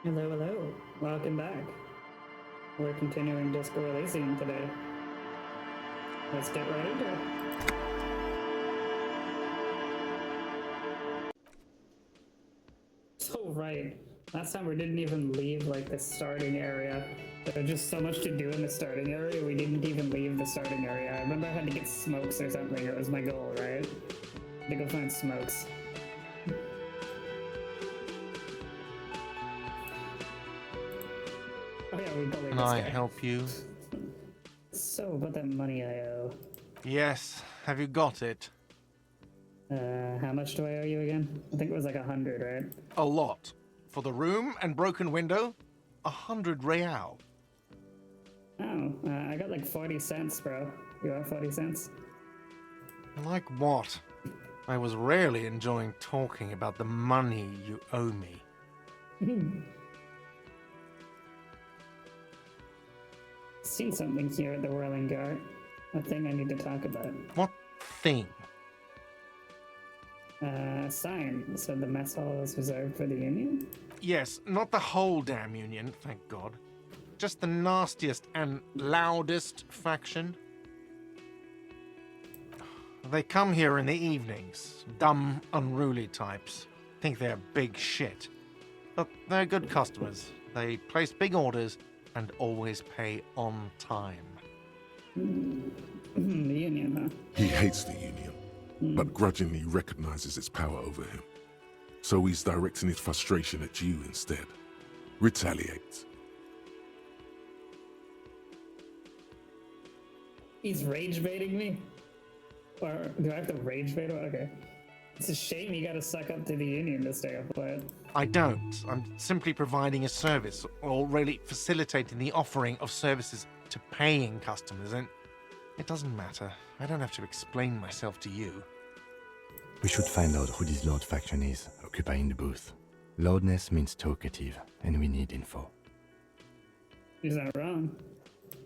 Hello, hello. Welcome back. We're continuing Disco Elysium today. Let's get right into it. So right. Last time we didn't even leave like the starting area. There was just so much to do in the starting area, we didn't even leave the starting area. I remember I had to get smokes or something. It was my goal, right? To go find smokes. Oh yeah, we bullied Can this I guy. help you? So, about that money I owe. Yes. Have you got it? How much do I owe you again? I think it was like 100, right? A lot. For the room and broken window, 100 real. Oh, I got like 40 cents, bro. You have 40 cents? Like what? I was rarely enjoying talking about the money you owe me. Seen something here at the Whirling Guard. A thing I need to talk about. What thing? A sign that said the mess hall is reserved for the Union? Yes, not the whole damn Union, thank God. Just the nastiest and loudest faction. They come here in the evenings. Dumb, unruly types. Think they're big shit. But they're good customers. They place big orders and always pay on time. The Union, huh? He hates the Union, but grudgingly recognizes its power over him. So he's directing his frustration at you instead. Retaliate. He's rage baiting me? Or do I have to rage bait him? Okay. It's a shame you gotta suck up to the Union to stay afloat. I don't. I'm simply providing a service, or really facilitating the offering of services to paying customers, and it doesn't matter. I don't have to explain myself to you. We should find out who this Lord faction is, occupying the booth. Loudness means talkative, and we need info. He's not wrong.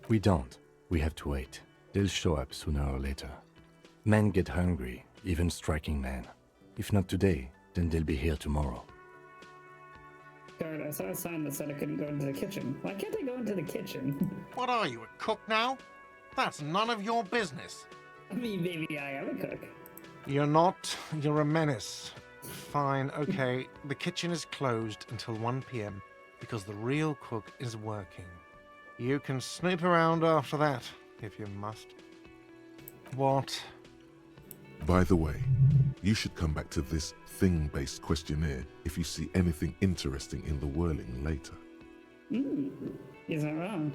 We don't. We have to wait. They'll show up sooner or later. Men get hungry, even striking men. If not today, then they'll be here tomorrow. Guard, I saw a sign that said I couldn't go into the kitchen. Why can't I go into the kitchen? What are you, a cook now? That's none of your business. I mean, maybe I am a cook. You're not. You're a menace. Fine, okay. The kitchen is closed until 1 p.m. because the real cook is working. You can snoop around after that, if you must. What? By the way, you should come back to this thing-based questionnaire if you see anything interesting in the whirling later. He's not wrong.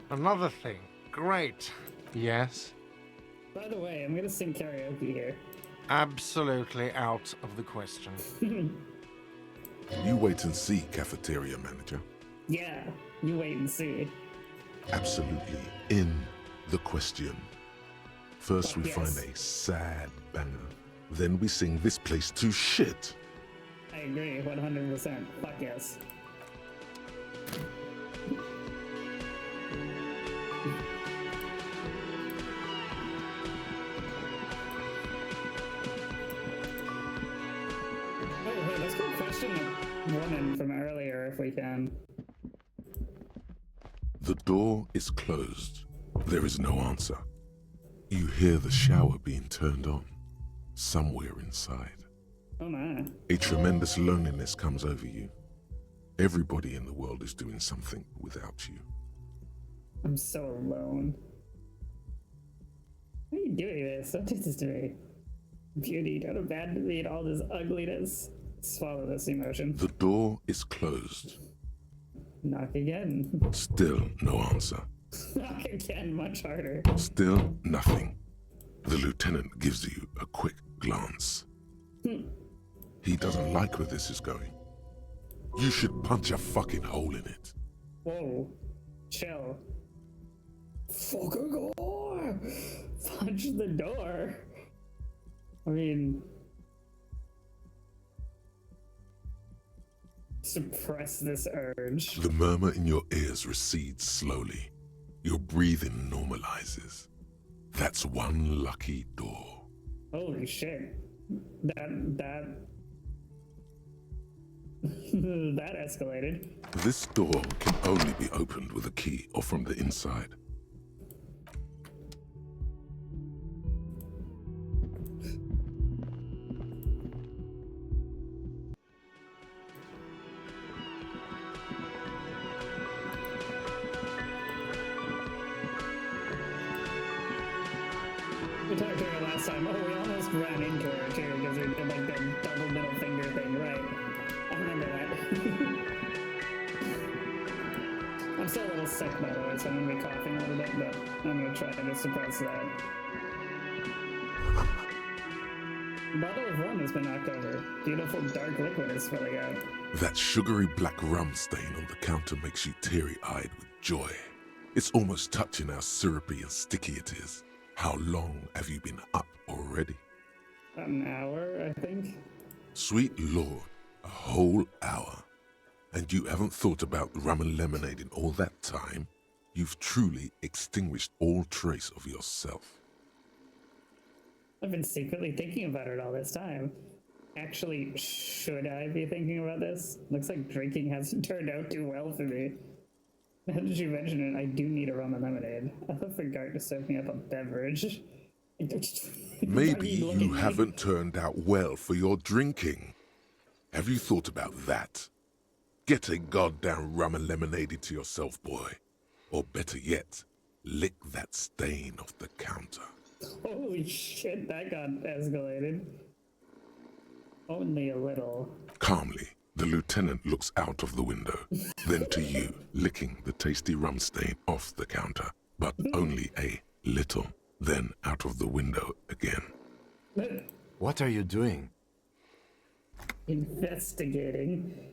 Another thing. Great. Yes? By the way, I'm gonna sing karaoke here. Absolutely out of the question. You wait and see, cafeteria manager. Yeah, you wait and see. Absolutely in the question. First we Yes. find a sad banger. Then we sing this place to shit. I agree, 100%. Fuck yes. Oh, hey, let's go question the woman from earlier if we can. The door is closed. There is no answer. You hear the shower being turned on, somewhere inside. Oh my. A tremendous loneliness comes over you. Everybody in the world is doing something without you. I'm so alone. Why are you doing this? Don't do this to me. Beauty, don't abandon me in all this ugliness. Swallow this emotion. The door is closed. Knock again. Still no answer. Knock again, much harder. Still nothing. The lieutenant gives you a quick glance. He doesn't like where this is going. You should punch a fucking hole in it. Whoa. Chill. Fucking door! Punch the door. I mean... suppress this urge. The murmur in your ears recedes slowly. Your breathing normalizes. That's one lucky door. Holy shit. That That escalated. This door can only be opened with a key or from the inside. We talked to her last time. Oh, we almost ran into her too because we did like the double middle finger thing, right? I remember that. I'm still a little sick, by the way, so I'm gonna be coughing a little bit, but I'm gonna try to suppress that. Bottle of rum has been knocked over. Beautiful dark liquid is spilling out. That sugary black rum stain on the counter makes you teary-eyed with joy. It's almost touching how syrupy and sticky it is. How long have you been up already? An hour, I think. Sweet Lord, a whole hour. And you haven't thought about rum and lemonade in all that time? You've truly extinguished all trace of yourself. I've been secretly thinking about it all this time. Actually, should I be thinking about this? Looks like drinking hasn't turned out too well for me. Now that you mention it, I do need a rum and lemonade. I thought for Gart to serve me up a beverage. Maybe you haven't turned out well for your drinking. Have you thought about that? Get a goddamn rum and lemonade into yourself, boy. Or better yet, lick that stain off the counter. Holy shit, that got escalated. Only a little. Calmly, the lieutenant looks out of the window, then to you, licking the tasty rum stain off the counter, but only a little, then out of the window again. What are you doing? Investigating.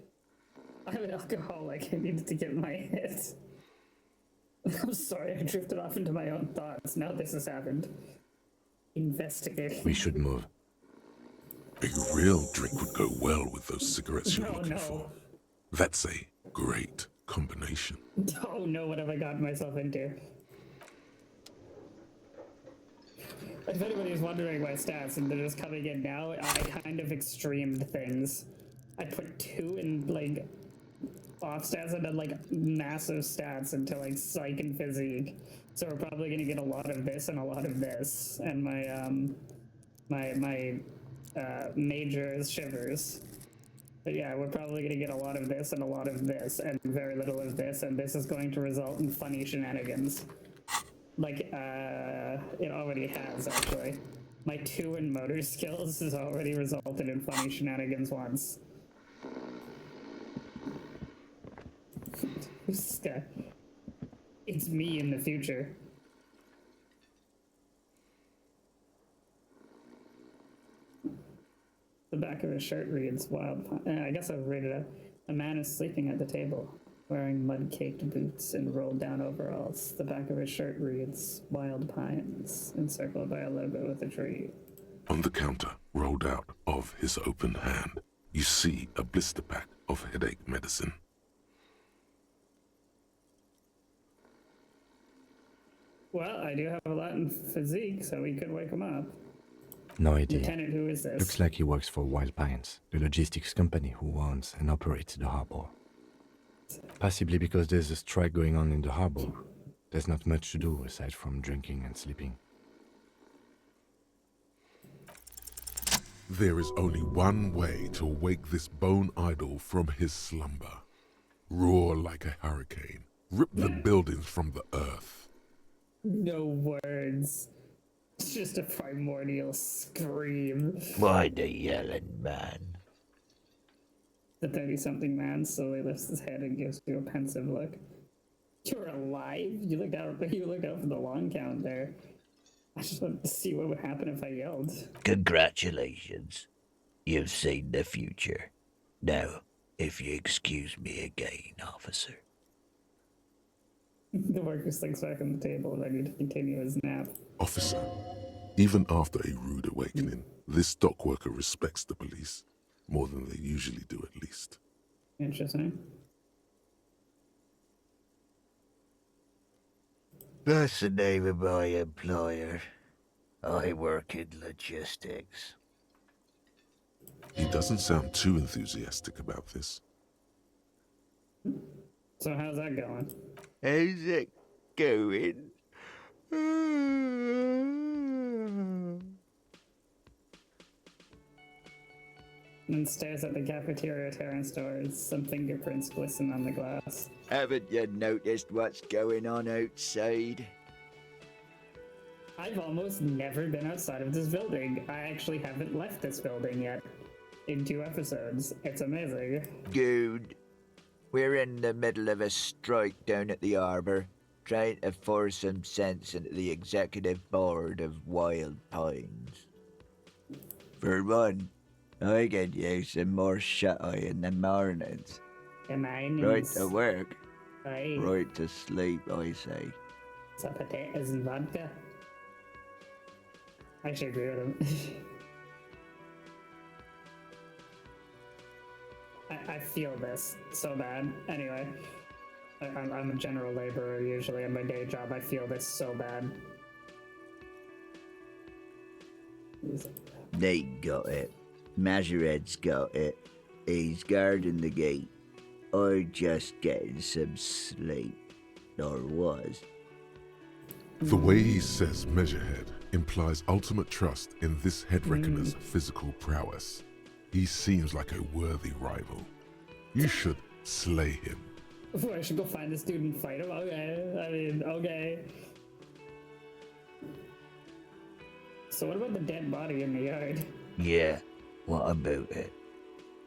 I'm an alcoholic. I needed to get my hit. I'm sorry, I drifted off into my own thoughts. Now this has happened. Investigating. We should move. A real drink would go well with those cigarettes you're looking no. for. That's a great combination. Oh no, what have I gotten myself into? If anybody's wondering my stats and they're just coming in now, I kind of extremed things. I put 2 in like off stats and then like massive stats into like psych and physique. So we're probably gonna get a lot of this and a lot of this. And my major is shivers. But yeah, we're probably gonna get a lot of this and a lot of this and very little of this, and this is going to result in funny shenanigans. Like, it already has, actually. My 2 in motor skills has already resulted in funny shenanigans once. Who's this guy? It's me in the future. The back of his shirt reads wild. I guess I'll read it out. A man is sleeping at the table, wearing mud-caked boots and rolled-down overalls. The back of his shirt reads Wild Pines, encircled by a logo with a tree. On the counter, rolled out of his open hand, you see a blister pack of headache medicine. Well, I do have a lot in physique, so we could wake him up. No idea. Lieutenant, who is this? Looks like he works for Wild Pines, the logistics company who owns and operates the harbor. Possibly because there's a strike going on in the harbor. There's not much to do aside from drinking and sleeping. There is only one way to wake this bone idol from his slumber. Roar like a hurricane. Rip the buildings from the earth. No words. It's just a primordial scream. Why the yelling man? The 30-something man slowly lifts his head and gives you a pensive look. You're alive? You looked out for the long count there. I just wanted to see what would happen if I yelled. Congratulations. You've seen the future. Now, if you excuse me again, officer. The worker slinks back on the table, ready to continue his nap. Officer, even after a rude awakening, this dock worker respects the police. More than they usually do, at least. Interesting. That's the name of my employer. I work in logistics. He doesn't sound too enthusiastic about this. So how's that going? How's it going? And stares at the cafeteria terrace doors. Some fingerprints glisten on the glass. Haven't you noticed what's going on outside? I've almost never been outside of this building. I actually haven't left this building yet. In 2 episodes. It's amazing. Good. We're in the middle of a strike down at the harbour, trying to force some sense into the executive board of Wild Pines. For one, I could use some more shut-eye in the mornings. Right to work, Aye. right to sleep, I say. Some potatoes and vodka. I should agree with him. I feel this so bad. Anyway, I'm a general laborer usually in my day job. I feel this so bad. Nate got it. Majoret's got it. He's guarding the gate. I'm just getting some sleep. Or was. The way he says Measurehead implies ultimate trust in this head reckoner's physical prowess. He seems like a worthy rival. You should slay him. Ooh, I should go find this dude and fight him? Okay, okay. So what about the dead body in the yard? Yeah, what about it?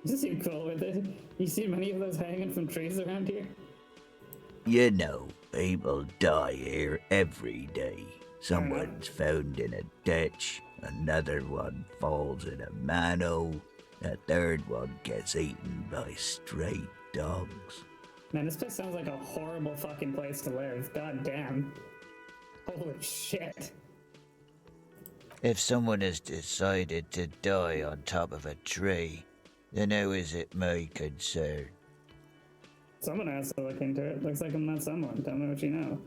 You seem cool with it. You see many of those hanging from trees around here? You know, people die here every day. Someone's found in a ditch, another one falls in a manhole, a third one gets eaten by stray dogs. Man, this place sounds like a horrible fucking place to live. God damn. Holy shit. If someone has decided to die on top of a tree, then how is it my concern? Someone has to look into it. Looks like I'm not someone. Tell me what you know.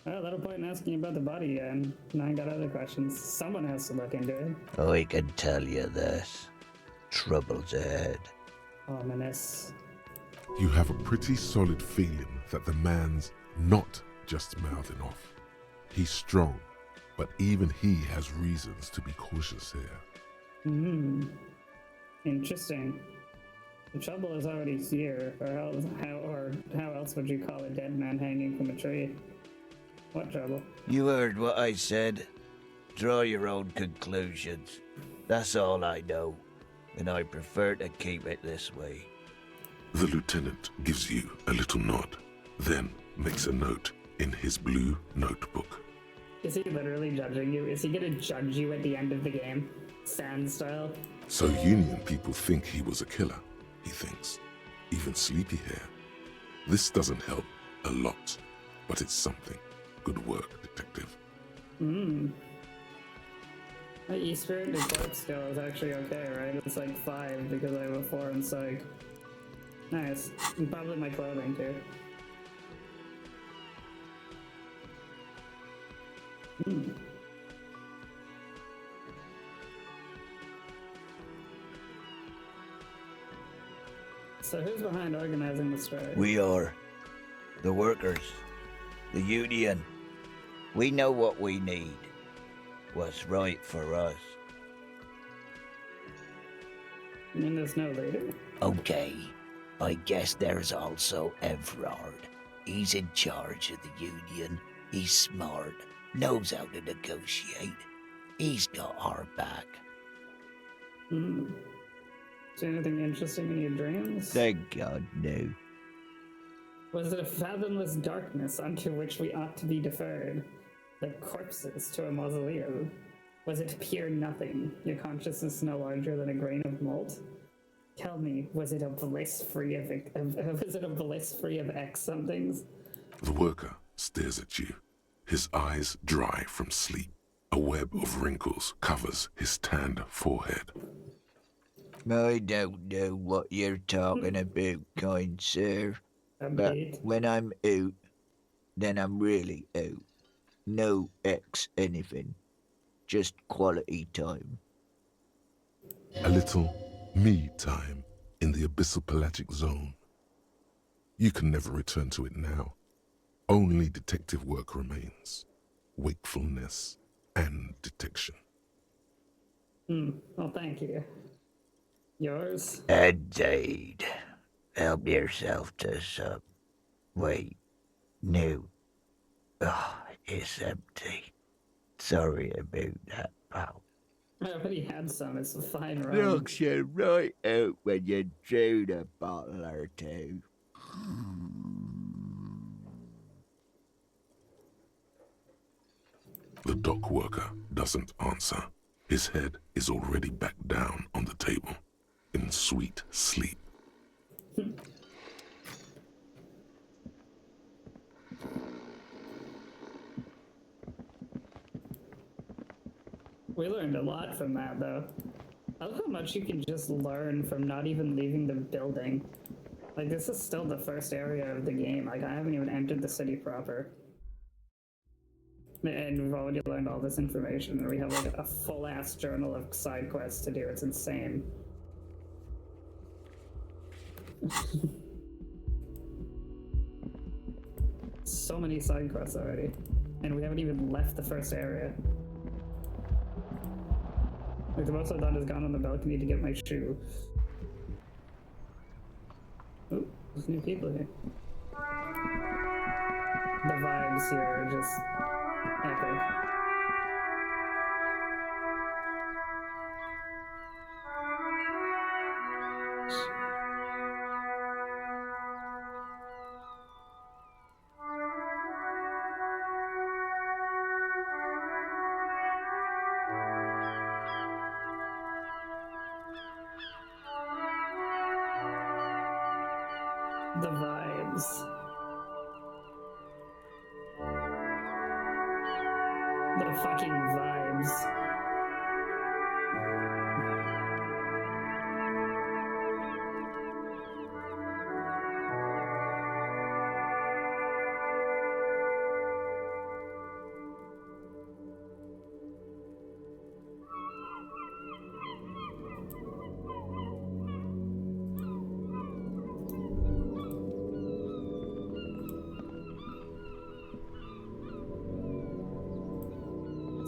Well, that'll point in asking about the body again. And I got other questions. Someone has to look into it. I can tell you this. Trouble's ahead. Ominous. You have a pretty solid feeling that the man's not just mouthing off. He's strong, but even he has reasons to be cautious here. Interesting. The trouble is already here, or how else would you call a dead man hanging from a tree? What trouble? You heard what I said. Draw your own conclusions. That's all I know, and I prefer to keep it this way. The lieutenant gives you a little nod, then makes a note in his blue notebook. Is he literally judging you? Is he gonna judge you at the end of the game? Sand style? So Union people think he was a killer, he thinks. Even sleepy hair. This doesn't help a lot, but it's something. Good work, detective. My E-Spirit to corpse skill is actually okay, right? It's like 5 because I have a 4 in psych. Nice. And probably my clothing too. So who's behind organizing the strike? We are. The workers. The union. We know what we need. What's right for us. I mean, there's no leader. Okay. I guess there's also Everard. He's in charge of the union. He's smart. Knows how to negotiate. He's got our back. See anything interesting in your dreams? Thank God, no. Was it a fathomless darkness unto which we ought to be deferred, like corpses to a mausoleum? Was it pure nothing, your consciousness no larger than a grain of malt? Tell me, was it a bliss free of X somethings? The worker stares at you, his eyes dry from sleep. A web of wrinkles covers his tanned forehead. I don't know what you're talking about, kind sir. But when I'm out, then I'm really out. No X anything. Just quality time. A little Me time in the abyssal pelagic zone. You can never return to it now. Only detective work remains. Wakefulness and detection. Well, thank you. Yours? Indeed. Help yourself to some. Wait. No. Oh, it's empty. Sorry about that, pal. I already had some. It's a fine rum. Knocks you right out when you drown a bottle or two. The dock worker doesn't answer. His head is already back down on the table, in sweet sleep. We learned a lot from that, though. I love how much you can just learn from not even leaving the building. Like, this is still the first area of the game. Like, I haven't even entered the city proper. And we've already learned all this information, and we have, like, a full-ass journal of side quests to do. It's insane. So many side quests already. And we haven't even left the first area. Like, the most I've done is gone on the balcony to get my shoe. Oh, there's new people here. The vibes here are just epic. The vibes. The fucking vibes.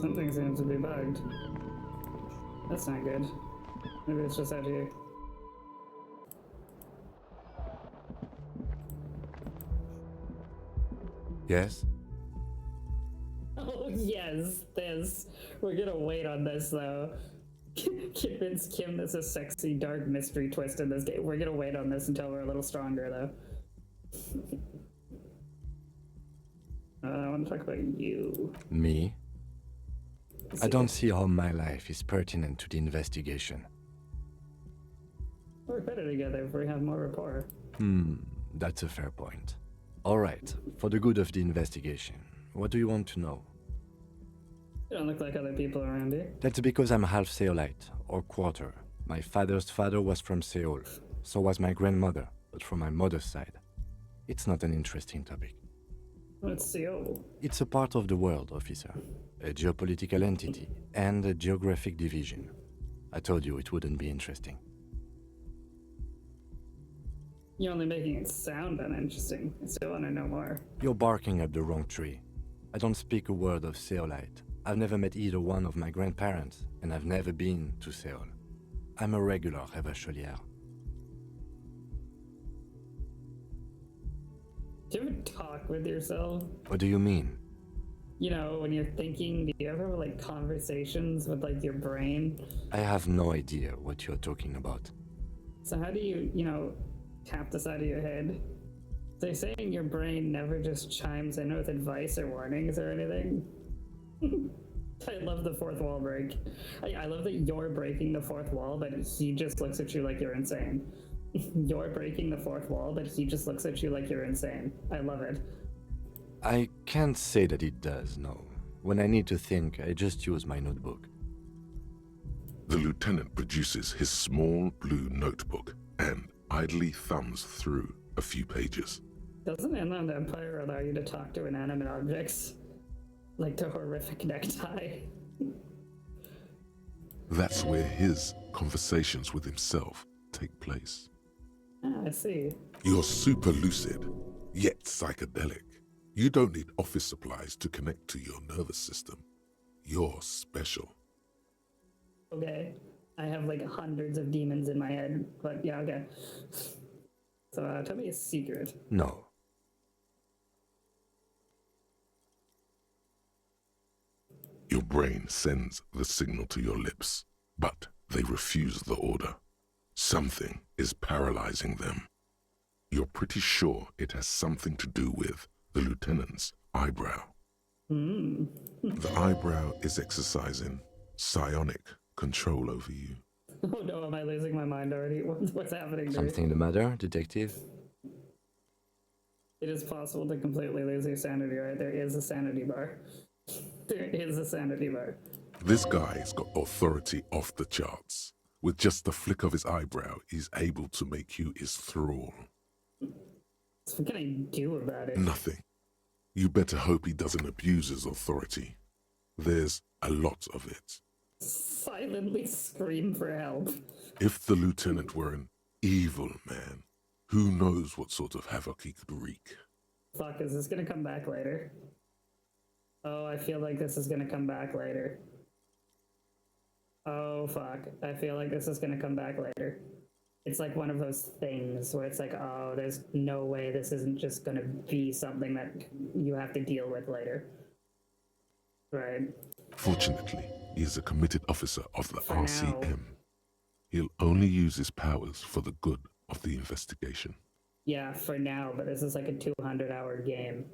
Something seems to be bugged. That's not good. Maybe it's just out here. Yes? Oh, yes, this. We're gonna wait on this, though. Convince Kim there's a sexy, dark mystery twist in this game. We're gonna wait on this until we're a little stronger, though. I want to talk about you. Me? I don't see how my life is pertinent to the investigation. We're better together if we have more rapport. That's a fair point. Alright, for the good of the investigation, what do you want to know? You don't look like other people around here. That's because I'm half Seolite, or quarter. My father's father was from Seoul, so was my grandmother, but from my mother's side. It's not an interesting topic. What's Seoul? It's a part of the world, officer. A geopolitical entity, and a geographic division. I told you it wouldn't be interesting. You're only making it sound uninteresting. I still want to know more. You're barking up the wrong tree. I don't speak a word of Seolite. I've never met either one of my grandparents, and I've never been to Seoul. I'm a regular Rêvacholière. Do you ever talk with yourself? What do you mean? You know, when you're thinking, do you ever have, like, conversations with, like, your brain? I have no idea what you're talking about. So how do you, tap this out of your head? They're saying your brain never just chimes in with advice or warnings or anything. I love the fourth wall break. I love that you're breaking the fourth wall, but he just looks at you like you're insane. You're breaking the fourth wall, but he just looks at you like you're insane. I love it. I can't say that it does, no. When I need to think, I just use my notebook. The lieutenant produces his small blue notebook and idly thumbs through a few pages. Doesn't Inland Empire allow you to talk to inanimate objects? Like the horrific necktie? That's where his conversations with himself take place. Ah, I see. You're super lucid, yet psychedelic. You don't need office supplies to connect to your nervous system. You're special. Okay. I have like hundreds of demons in my head, but yeah, okay. So tell me a secret. No. Your brain sends the signal to your lips, but they refuse the order. Something is paralyzing them. You're pretty sure it has something to do with the lieutenant's eyebrow. The eyebrow is exercising psionic control over you. Oh no, am I losing my mind already? What's happening to me? Something the matter, detective? It is possible to completely lose your sanity, right? There is a sanity bar. There is a sanity bar. This guy's got authority off the charts. With just the flick of his eyebrow, he's able to make you his thrall. So what can I do about it? Nothing. You better hope he doesn't abuse his authority. There's a lot of it. Silently scream for help. If the lieutenant were an evil man, who knows what sort of havoc he could wreak. Fuck, is this gonna come back later? Oh, I feel like this is gonna come back later. Oh, fuck. I feel like this is gonna come back later. It's like one of those things where it's like, oh, there's no way this isn't just gonna be something that you have to deal with later. Right. Fortunately, he is a committed officer of the For now. RCM. He'll only use his powers for the good of the investigation. Yeah, for now, but this is like a 200-hour game.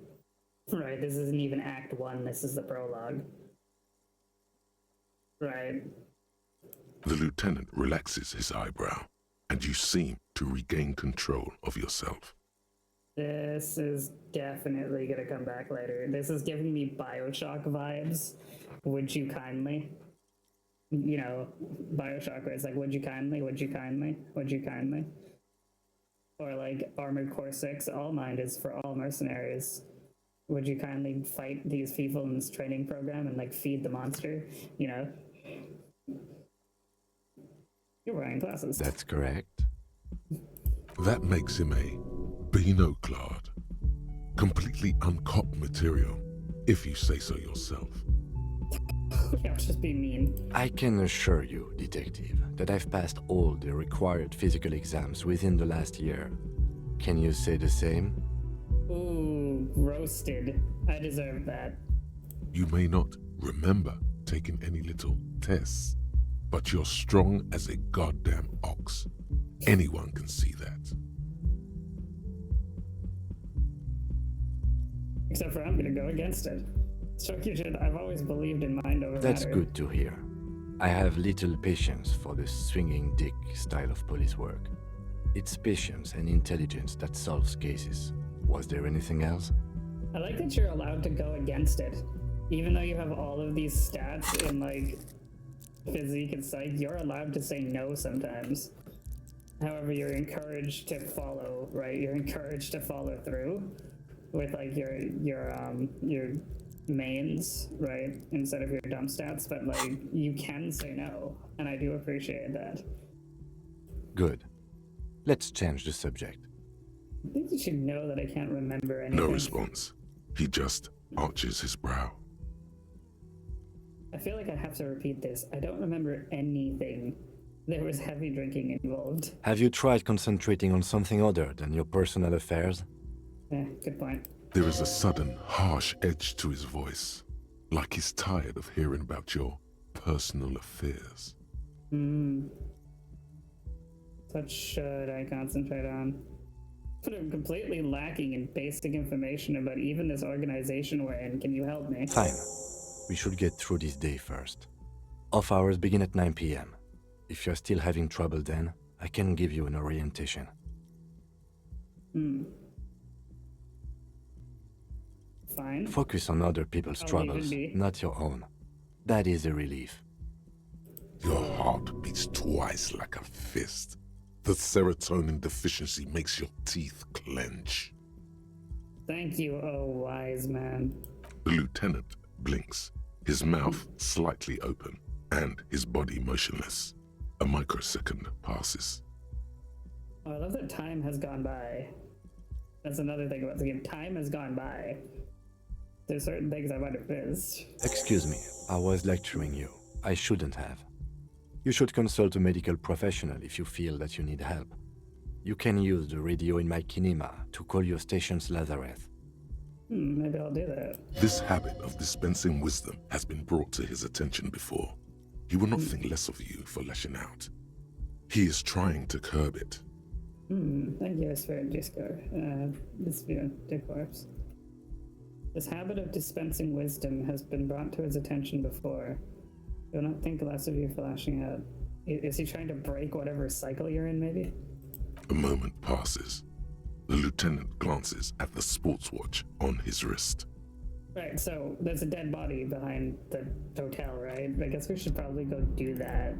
Right, this isn't even Act 1, this is the prologue. Right. The lieutenant relaxes his eyebrow, and you seem to regain control of yourself. This is definitely gonna come back later. This is giving me Bioshock vibes. Would you kindly? You know, Bioshock, where it's like, would you kindly, would you kindly, would you kindly? Or like Armored Core 6, All Mind is for all mercenaries. Would you kindly fight these people in this training program and like feed the monster? You know? You're wearing glasses. That's correct. That makes him a Binoclad. Completely uncopped material, if you say so yourself. Yeah, just be mean. I can assure you, detective, that I've passed all the required physical exams within the last year. Can you say the same? Ooh, roasted. I deserve that. You may not remember taking any little tests, but you're strong as a goddamn ox. Anyone can see that. Except for I'm gonna go against it. Structured, I've always believed in mind over That's matter. good to hear. I have little patience for the swinging dick style of police work. It's patience and intelligence that solves cases. Was there anything else? I like that you're allowed to go against it. Even though you have all of these stats in like physique and psych, you're allowed to say no sometimes. However, you're encouraged to follow, right? You're encouraged to follow through with like your mains, right? Instead of your dump stats, but like you can say no, and I do appreciate that. Good. Let's change the subject. I think you should know that I can't remember anything. No response. He just arches his brow. I feel like I have to repeat this. I don't remember anything. There was heavy drinking involved. Have you tried concentrating on something other than your personal affairs? Yeah, good point. There is a sudden, harsh edge to his voice, like he's tired of hearing about your personal affairs. What should I concentrate on? But I'm completely lacking in basic information about even this organization we're in. Can you help me? Fine. We should get through this day first. Off hours begin at 9 p.m. If you're still having trouble then, I can give you an orientation. Fine. Focus on other people's I'll struggles, leave it be. not your own. That is a relief. Your heart beats twice like a fist. The serotonin deficiency makes your teeth clench. Thank you, oh wise man. The lieutenant blinks, his mouth slightly open, and his body motionless. A microsecond passes. Oh, I love that time has gone by. That's another thing about the game. Time has gone by. There's certain things I might have missed. Excuse me, I was lecturing you. I shouldn't have. You should consult a medical professional if you feel that you need help. You can use the radio in my kinema to call your station's Lazareth. Maybe I'll do that. This habit of dispensing wisdom has been brought to his attention before. He will not think less of you for lashing out. He is trying to curb it. Thank you, Spirit Disco. This corpse. This habit of dispensing wisdom has been brought to his attention before. Do not think less of you for lashing out. Is he trying to break whatever cycle you're in, maybe? A moment passes. The lieutenant glances at the sports watch on his wrist. Right, so there's a dead body behind the hotel, right? I guess we should probably go do that.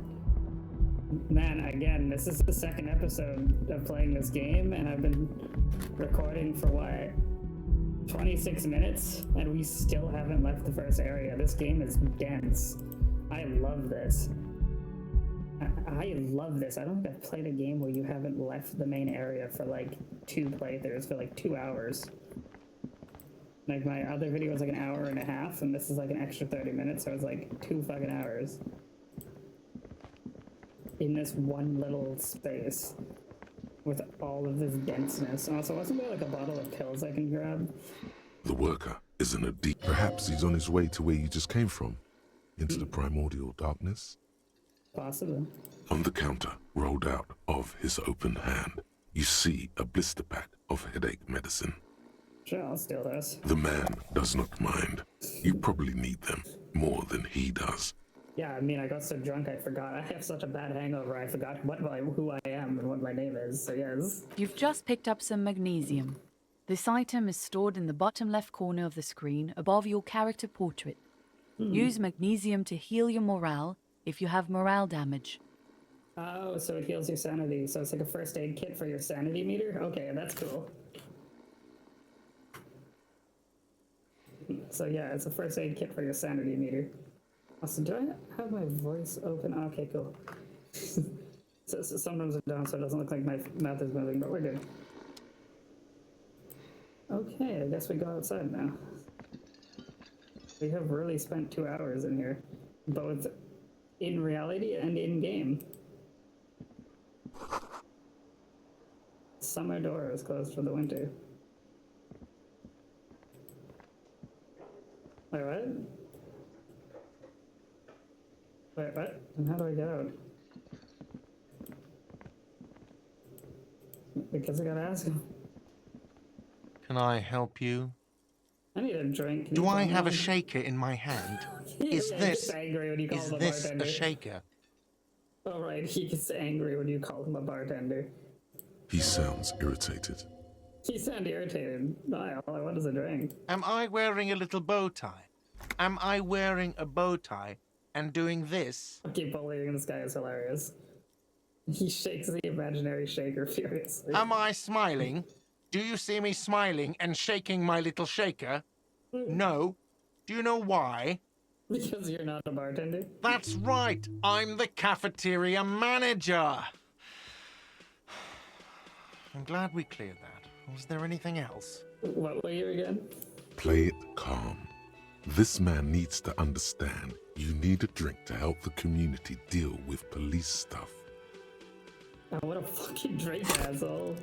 Man, again, this is the second episode of playing this game, and I've been recording for what? 26 minutes, and we still haven't left the first area. This game is dense. I love this. I love this. I don't think I've played a game where you haven't left the main area for like 2 playthroughs for like 2 hours. Like my other video was like an hour and a half, and this is like an extra 30 minutes, so it's like 2 fucking hours. In this one little space. With all of this denseness. Also, wasn't there like a bottle of pills I can grab? The worker is in a deep... Perhaps he's on his way to where you just came from. Into the primordial darkness. Possible. On the counter, rolled out of his open hand, you see a blister pack of headache medicine. Sure, I'll steal this. The man does not mind. You probably need them more than he does. Yeah, I mean, I got so drunk I forgot. I have such a bad hangover, I forgot who I am and what my name is, so yes. You've just picked up some magnesium. This item is stored in the bottom left corner of the screen above your character portrait. Use magnesium to heal your morale if you have morale damage. Oh, so it heals your sanity. So it's like a first aid kit for your sanity meter? Okay, that's cool. So yeah, it's a first aid kit for your sanity meter. Also, do I have my voice open? Okay, cool. so sometimes I don't, so it doesn't look like my mouth is moving, but we're good. Okay, I guess we go outside now. We have really spent 2 hours in here, both in reality and in game. Summer door is closed for the winter. Wait, what? Wait, what? And how do I get out? Because I gotta ask him. Can I help you? I need a drink. Do I have a shaker in my hand? Is Yeah, this he gets angry when you call is him a this bartender. a shaker? Oh right, he gets angry when you call him a bartender. He sounds irritated. You sound irritated. No, all I want is a drink. Am I wearing a little bow tie? Am I wearing a bow tie and doing this? I keep bullying this guy is hilarious. He shakes the imaginary shaker furiously. Am I smiling? Do you see me smiling and shaking my little shaker? No. Do you know why? Because you're not a bartender? That's right. I'm the cafeteria manager. I'm glad we cleared that. Was there anything else? What were you again? Play it calm. This man needs to understand you need a drink to help the community deal with police stuff. Oh, what a fucking drink, asshole.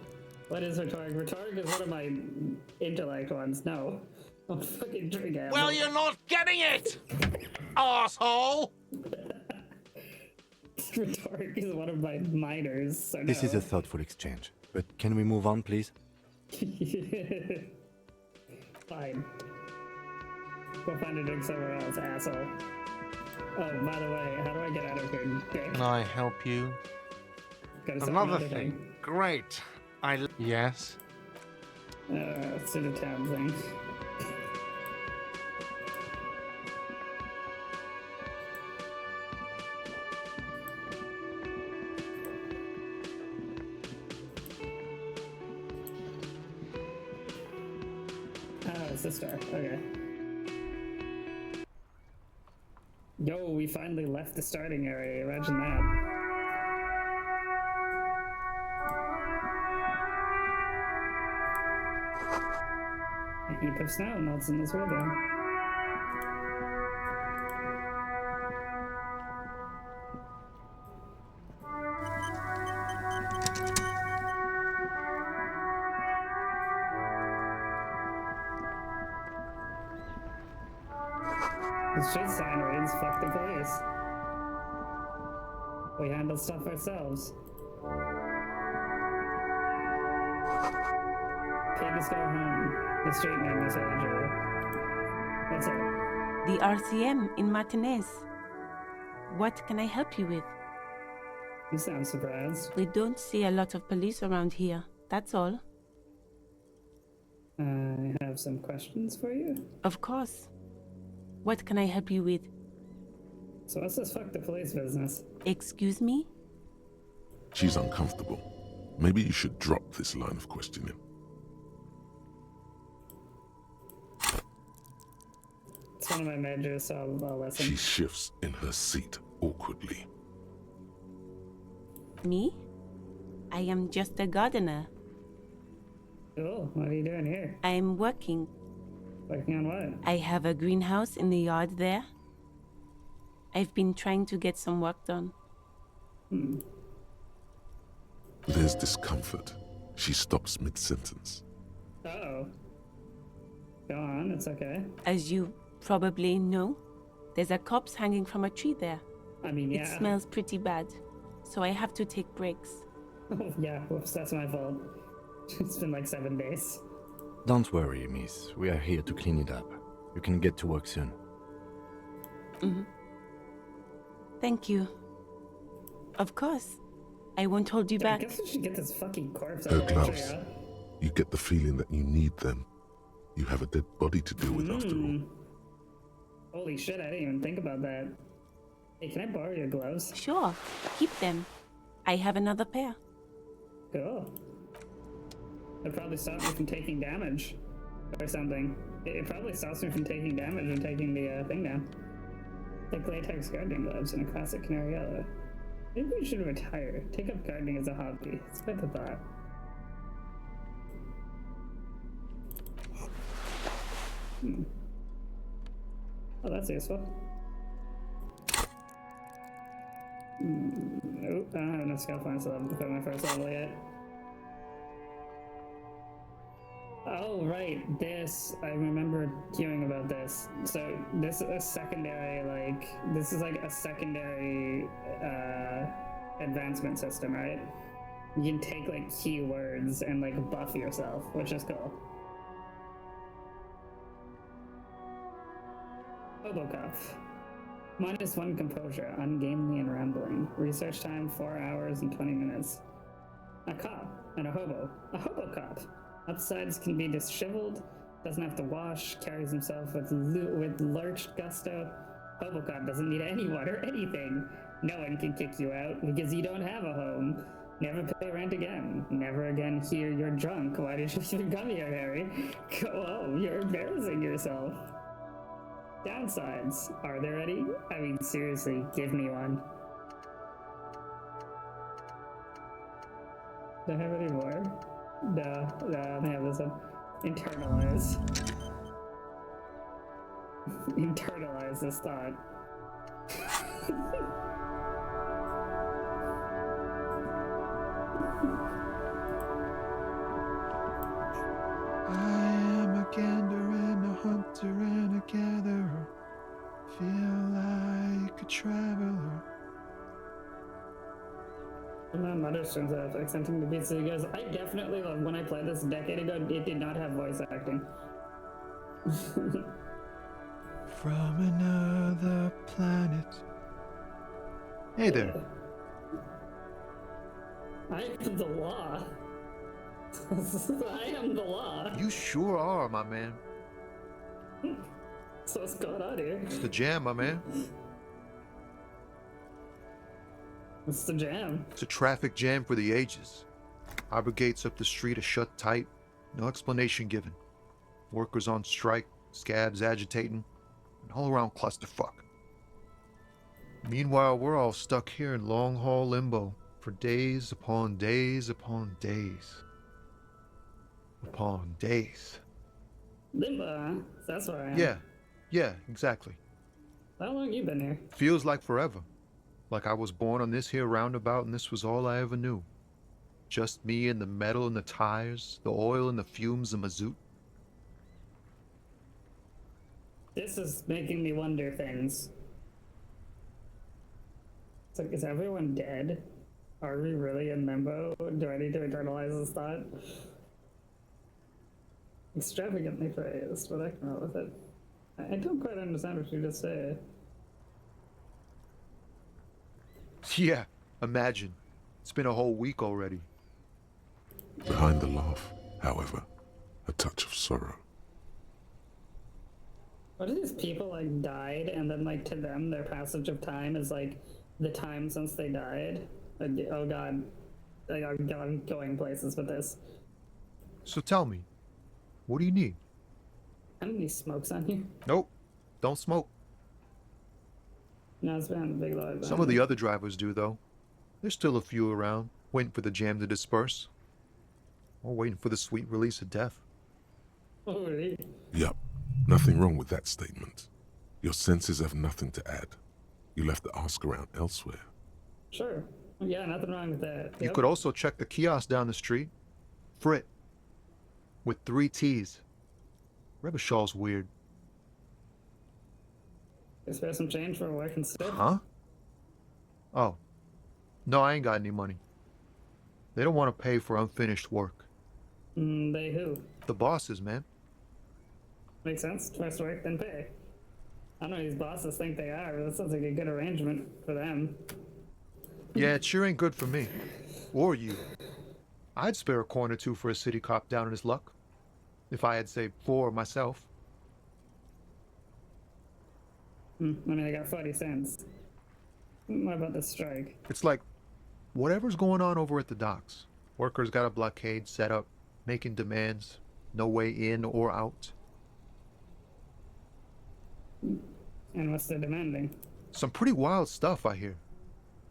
What is rhetoric? Rhetoric is one of my intellect ones. No. Oh, fucking drink, asshole. Well, you're not getting it, asshole! Rhetoric is one of my minors, so no. This is a thoughtful exchange. But can we move on, please? Fine. Go find a drink somewhere else, asshole. Oh, by the way, how do I get out of here? Can I help you? Gotta set Another thing. Great. Yes? Let's do the tab thing. Oh, it's this star. Okay. Yo, we finally left the starting area. Imagine that. heap of snow melts in this world now. The street sign reads, "Fuck the police. We handle stuff ourselves." Pigs go home. The street name is illegible. What's up? The RCM in Martinez. What can I help you with? You sound surprised. We don't see a lot of police around here, that's all. I have some questions for you. Of course. What can I help you with? So what's this fuck the police business? Excuse me? She's uncomfortable. Maybe you should drop this line of questioning. It's one of my majors, so I'll listen. She shifts in her seat awkwardly. Me? I am just a gardener. Cool. What are you doing here? I am working. Working on what? I have a greenhouse in the yard there. I've been trying to get some work done. There's discomfort. She stops mid-sentence. Uh-oh. Go on, it's okay. As you probably know, there's a corpse hanging from a tree there. I mean, yeah. It smells pretty bad, so I have to take breaks. Oh, yeah, whoops, that's my fault. It's been like 7 days. Don't worry, miss. We are here to clean it up. You can get to work soon. Thank you. Of course. I won't hold you I back. guess we should get this fucking corpse out Her of the tree, gloves. huh? You get the feeling that you need them. You have a dead body to deal with after all. Holy shit, I didn't even think about that. Hey, can I borrow your gloves? Sure, keep them. I have another pair. Cool. It'll probably stop me from taking damage. Or something. It probably stops me from taking damage and taking the thing down. Like latex gardening gloves and a classic canary yellow. Maybe we should retire. Take up gardening as a hobby. It's quite the thought. Oh, that's useful. Nope, I don't have enough skill points left to put my first level yet. Oh, right, this, I remember hearing about this. So, this is a secondary, this is like a secondary, advancement system, right? You can take, keywords and, buff yourself, which is cool. Robocop. -1 composure, ungainly and rambling. Research time 4 hours and 20 minutes. A cop and a hobo. A hobo cop. Outsides can be disheveled, doesn't have to wash, carries himself with lurched gusto. Hobocop doesn't need anyone or anything. No one can kick you out because you don't have a home. Never pay rent again. Never again hear you're drunk. Why did you even come here, Harry? Go home, you're embarrassing yourself. Downsides. Are there any? I mean, seriously, give me one. Do I have any more? No, I only have this one. Internalize. Internalize this thought. I am a gander and a hunter and a gatherer. Feel like a traveler. And my mother turns out like something to beat, so he goes, I definitely, when I played this a decade ago, it did not have voice acting. From another planet. Hey there. I am the law. I am the law. You sure are, my man. So what's going on here? It's the jam, my man. What's the jam? It's a traffic jam for the ages. Harbor gates up the street are shut tight. No explanation given. Workers on strike, scabs agitating, an all-around clusterfuck. Meanwhile, we're all stuck here in long-haul limbo for days upon days upon days. Upon days. Limbo, huh? That's where I am. Yeah, exactly. How long you been here? Feels like forever. Like I was born on this here roundabout and this was all I ever knew. Just me and the metal and the tires, the oil and the fumes of mazoot. This is making me wonder things. It's like, is everyone dead? Are we really in limbo? Do I need to internalize this thought? Extravagantly phrased, but I can roll with it. I don't quite understand what you just said. Yeah, imagine. It's been a whole week already. Behind the laugh, however, a touch of sorrow. What if these people like died and then like to them their passage of time is like the time since they died? Oh god. I'm going places with this. So tell me, what do you need? How many smokes on you? Nope, don't smoke. No, it's been a big load. Some of the other drivers do, though. There's still a few around, waiting for the jam to disperse. Or waiting for the sweet release of death. Oh, really? Yup, nothing wrong with that statement. Your senses have nothing to add. You'll have to ask around elsewhere. Sure. Yeah, nothing wrong with that. You Yep. could also check the kiosk down the street. Frit. With 3 T's. Rebishall's weird. Is there some change for work and stuff? Huh? Oh. No, I ain't got any money. They don't want to pay for unfinished work. They who? The bosses, man. Makes sense. First work, then pay. I don't know who these bosses think they are, but that sounds like a good arrangement for them. Yeah, it sure ain't good for me. Or you. I'd spare a coin or two for a city cop down in his luck. If I had, say, 4 myself. I mean, I got 40 cents. What about the strike? It's like, whatever's going on over at the docks. Workers got a blockade set up, making demands, no way in or out. And what's the demanding? Some pretty wild stuff, I hear.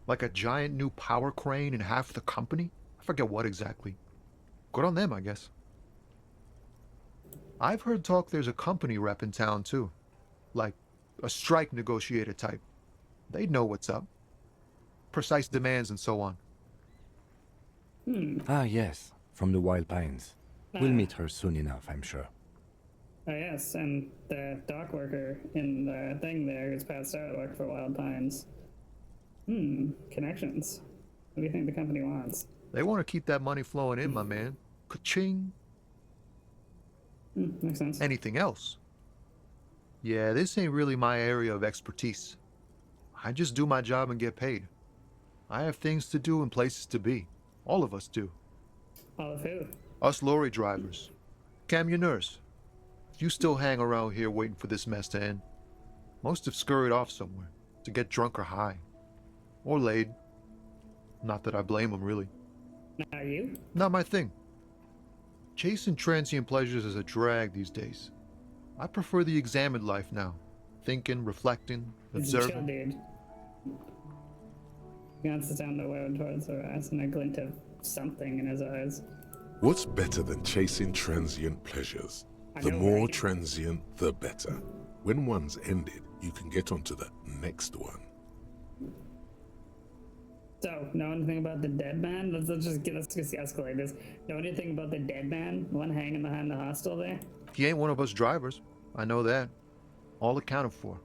Like a giant new power crane in half the company? I forget what exactly. Good on them, I guess. I've heard talk there's a company rep in town, too. Like, a strike negotiator type. They'd know what's up. Precise demands and so on. Ah, yes, from the Wild Pines. We'll meet her soon enough, I'm sure. Oh, yes, and the dock worker in the thing there who's passed out worked for Wild Pines. Connections. What do you think the company wants? They want to keep that money flowing in, my man. Ka-ching. Makes sense. Anything else? Yeah, this ain't really my area of expertise. I just do my job and get paid. I have things to do and places to be. All of us do. All of who? Us lorry drivers. Camionneurs. You still hang around here waiting for this mess to end. Most have scurried off somewhere to get drunk or high. Or laid. Not that I blame them, really. Are you? Not my thing. Chasing transient pleasures is a drag these days. I prefer the examined life now. Thinking, reflecting, He's a chill observing. dude. He glances down the road towards her eyes and a glint of something in his eyes. What's better than chasing transient pleasures? I The know, more right? transient, the better. When one's ended, you can get onto the next one. So, know anything about the dead man? Let's just escalate this. Know anything about the dead man? The one hanging behind the hostel there? He ain't one of us drivers. I know that. All accounted for.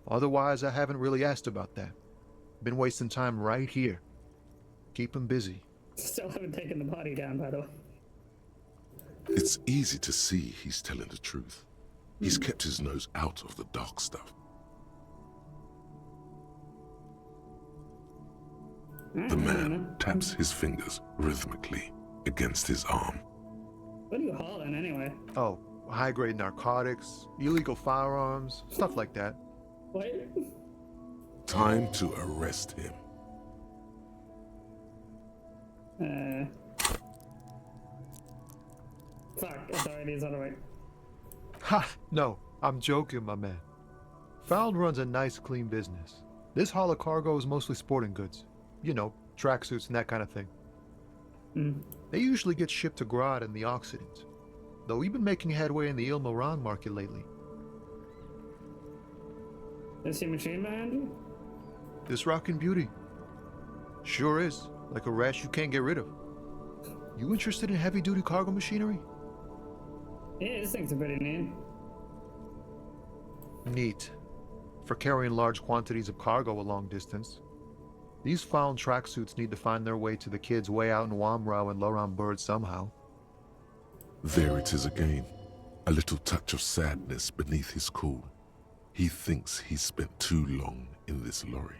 Otherwise, I haven't really asked about that. Been wasting time right here. Keep him busy. Still haven't taken the body down, by the way. It's easy to see he's telling the truth. He's kept his nose out of the dark stuff. The man taps his fingers rhythmically against his arm. What are you hauling anyway? Oh, high-grade narcotics, illegal firearms, stuff like that. What? Time to arrest him. Fuck, authorities on the way. Ha! No, I'm joking, my man. Found runs a nice, clean business. This haul of cargo is mostly sporting goods. You know, tracksuits and that kind of thing. They usually get shipped to Grad in the Occident. though we've been making headway in the Ilmaran market lately. Is your machine behind you? This rockin' beauty. Sure is, like a rash you can't get rid of. You interested in heavy-duty cargo machinery? Yeah, this thing's pretty neat. Neat. For carrying large quantities of cargo a long distance. These found tracksuits need to find their way to the kids way out in Wamrau and Loran Bird somehow. There it is again. A little touch of sadness beneath his cool. He thinks he's spent too long in this lorry.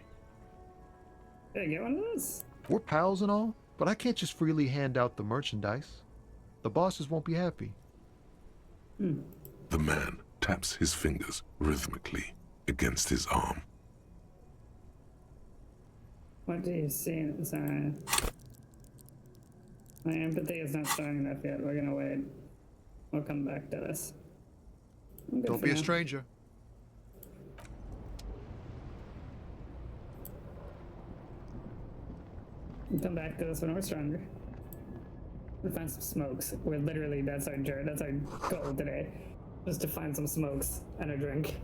Hey, get one of those? We're pals and all, but I can't just freely hand out the merchandise. The bosses won't be happy. The man taps his fingers rhythmically against his arm. What do you see inside? My empathy is not strong enough yet. We're gonna wait. We'll come back to this. I'm good Don't for be a now. stranger. We'll come back to this when we're stronger. We'll find some smokes. We're literally, that's our goal today. Just to find some smokes and a drink.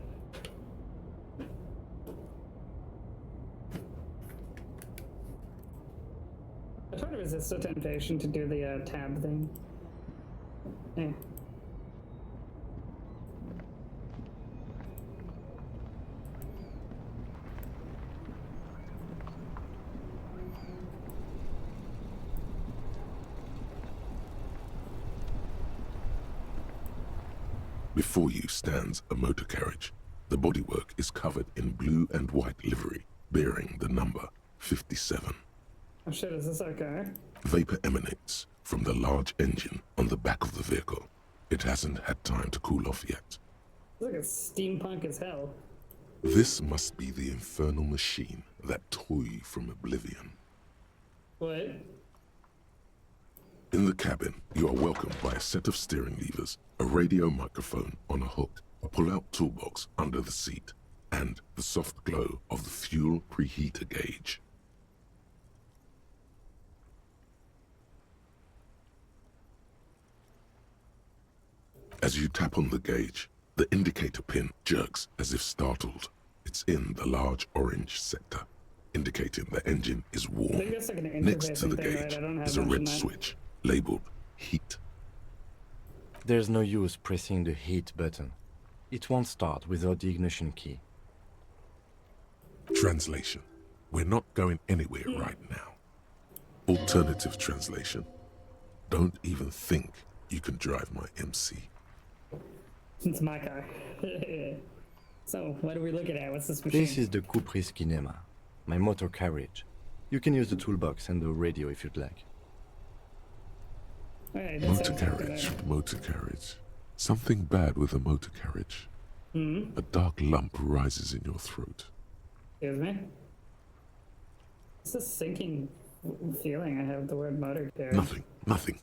I try to resist the temptation to do the tab thing. Yeah. Before you stands a motor carriage. The bodywork is covered in blue and white livery, bearing the number 57. Oh shit, is this our car? Vapor emanates from the large engine on the back of the vehicle. It hasn't had time to cool off yet. It's like a steampunk as hell. This must be the infernal machine that tore you from oblivion. What? In the cabin, you are welcomed by a set of steering levers, a radio microphone on a hook, a pull-out toolbox under the seat, and the soft glow of the fuel preheater gauge. As you tap on the gauge, the indicator pin jerks as if startled. It's in the large orange sector, indicating the engine is I warm. think that's like an Next to interfacing the thing, right? gauge I don't have is a much in red that. switch labeled heat. There's no use pressing the heat button. It won't start without the ignition key. Translation. We're not going anywhere right now. Alternative translation. Don't even think you can drive my MC. It's my car. So, what are we looking at? What's this machine? This is the Cutie Feesh, my motor carriage. You can use the toolbox and the radio if you'd like. Alright, that Motor sounds like carriage, that. motor carriage. Something bad with a motor carriage. A dark lump rises in your throat. Excuse me? It's a sinking feeling I have with the word motor carriage. Nothing.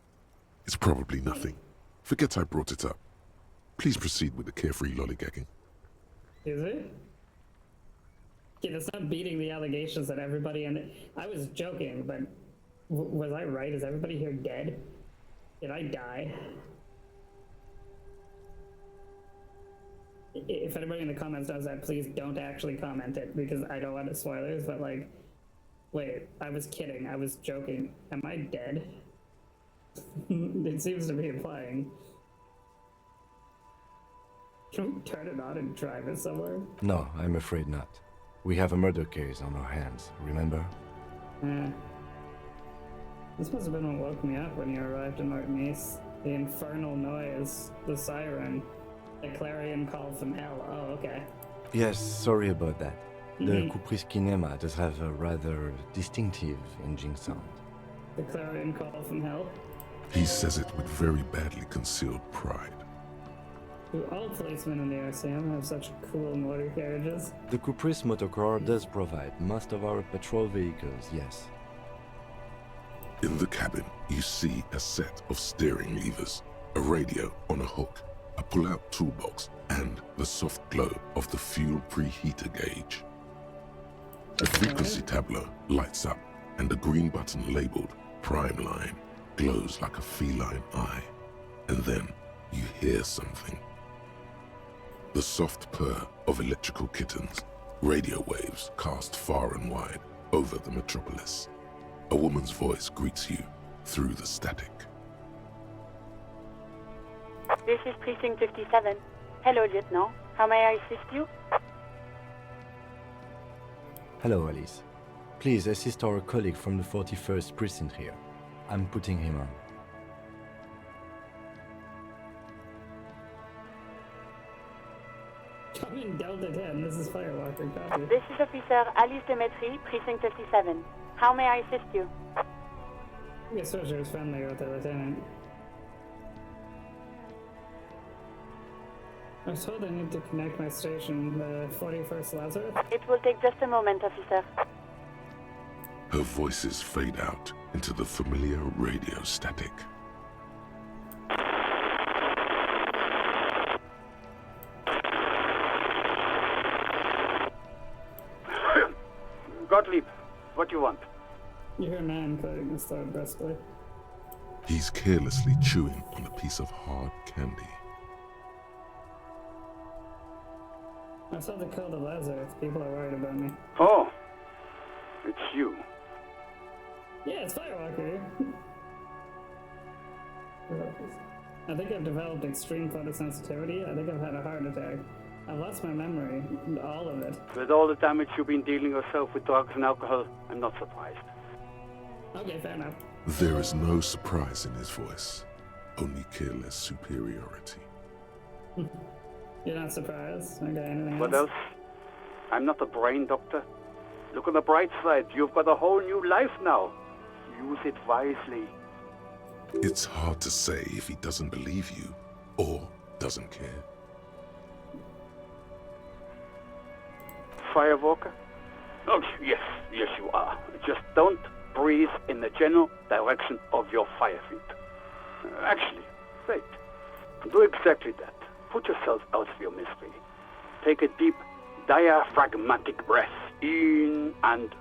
It's probably nothing. Forget I brought it up. Please proceed with the carefree lollygagging. Is it? Yeah, that's not beating the allegations that everybody and I was joking, but was I right? Is everybody here dead? Did I die? If anybody in the comments does that, please don't actually comment it because I don't want spoilers. But like, wait, I was kidding. I was joking. Am I dead? It seems to be implying. Can we turn it on and drive it somewhere? No, I'm afraid not. We have a murder case on our hands, remember? This must have been what woke me up when you arrived in Martinique. The infernal noise, the siren, the clarion call from hell. Oh, okay. Yes, sorry about that. The Cutie Feesh does have a rather distinctive engine sound. The clarion call from hell. He says it with very badly concealed pride. Do all policemen in the Elysium have such cool motor carriages? The Cutie motorcar does provide most of our patrol vehicles, yes. In the cabin, you see a set of steering levers, a radio on a hook, a pull-out toolbox, and the soft glow of the fuel preheater gauge. The frequency tableau lights up, and the green button labeled Prime Line glows like a feline eye. And then, you hear something. The soft purr of electrical kittens, radio waves cast far and wide over the metropolis. A woman's voice greets you through the static. This is Precinct 57. Hello, Lieutenant. How may I assist you? Hello, Alice. Please assist our colleague from the 41st precinct here. I'm putting him on. Come in Delta 10, this is Firewalker, copy. This is Officer Alice Demetri, Precinct 57. How may I assist you? I guess Swisher is friendly with the lieutenant. I was told I need to connect my station, the 41st Lazarus. It will take just a moment, Officer. Her voices fade out into the familiar radio static. Gottlieb, what do you want? You hear a man cutting the store briskly. He's carelessly chewing on a piece of hard candy. I saw the call to Lazarus. People are worried about me. Oh, it's you. Yeah, it's Firewalker. I think I've developed extreme photosensitivity. I think I've had a heart attack. I've lost my memory, all of it. With all the damage you've been dealing yourself with drugs and alcohol, I'm not surprised. Okay, fair enough. There is no surprise in his voice, only careless superiority. You're not surprised? Okay, anything What else? else? I'm not a brain doctor. Look on the bright side. You've got a whole new life now. Use it wisely. It's hard to say if he doesn't believe you or doesn't care. Firewalker? Oh, yes, you are. Just don't breathe in the general direction of your fire feet. Actually, wait. Do exactly that. Put yourself out of your misery. Take a deep, diaphragmatic breath in and...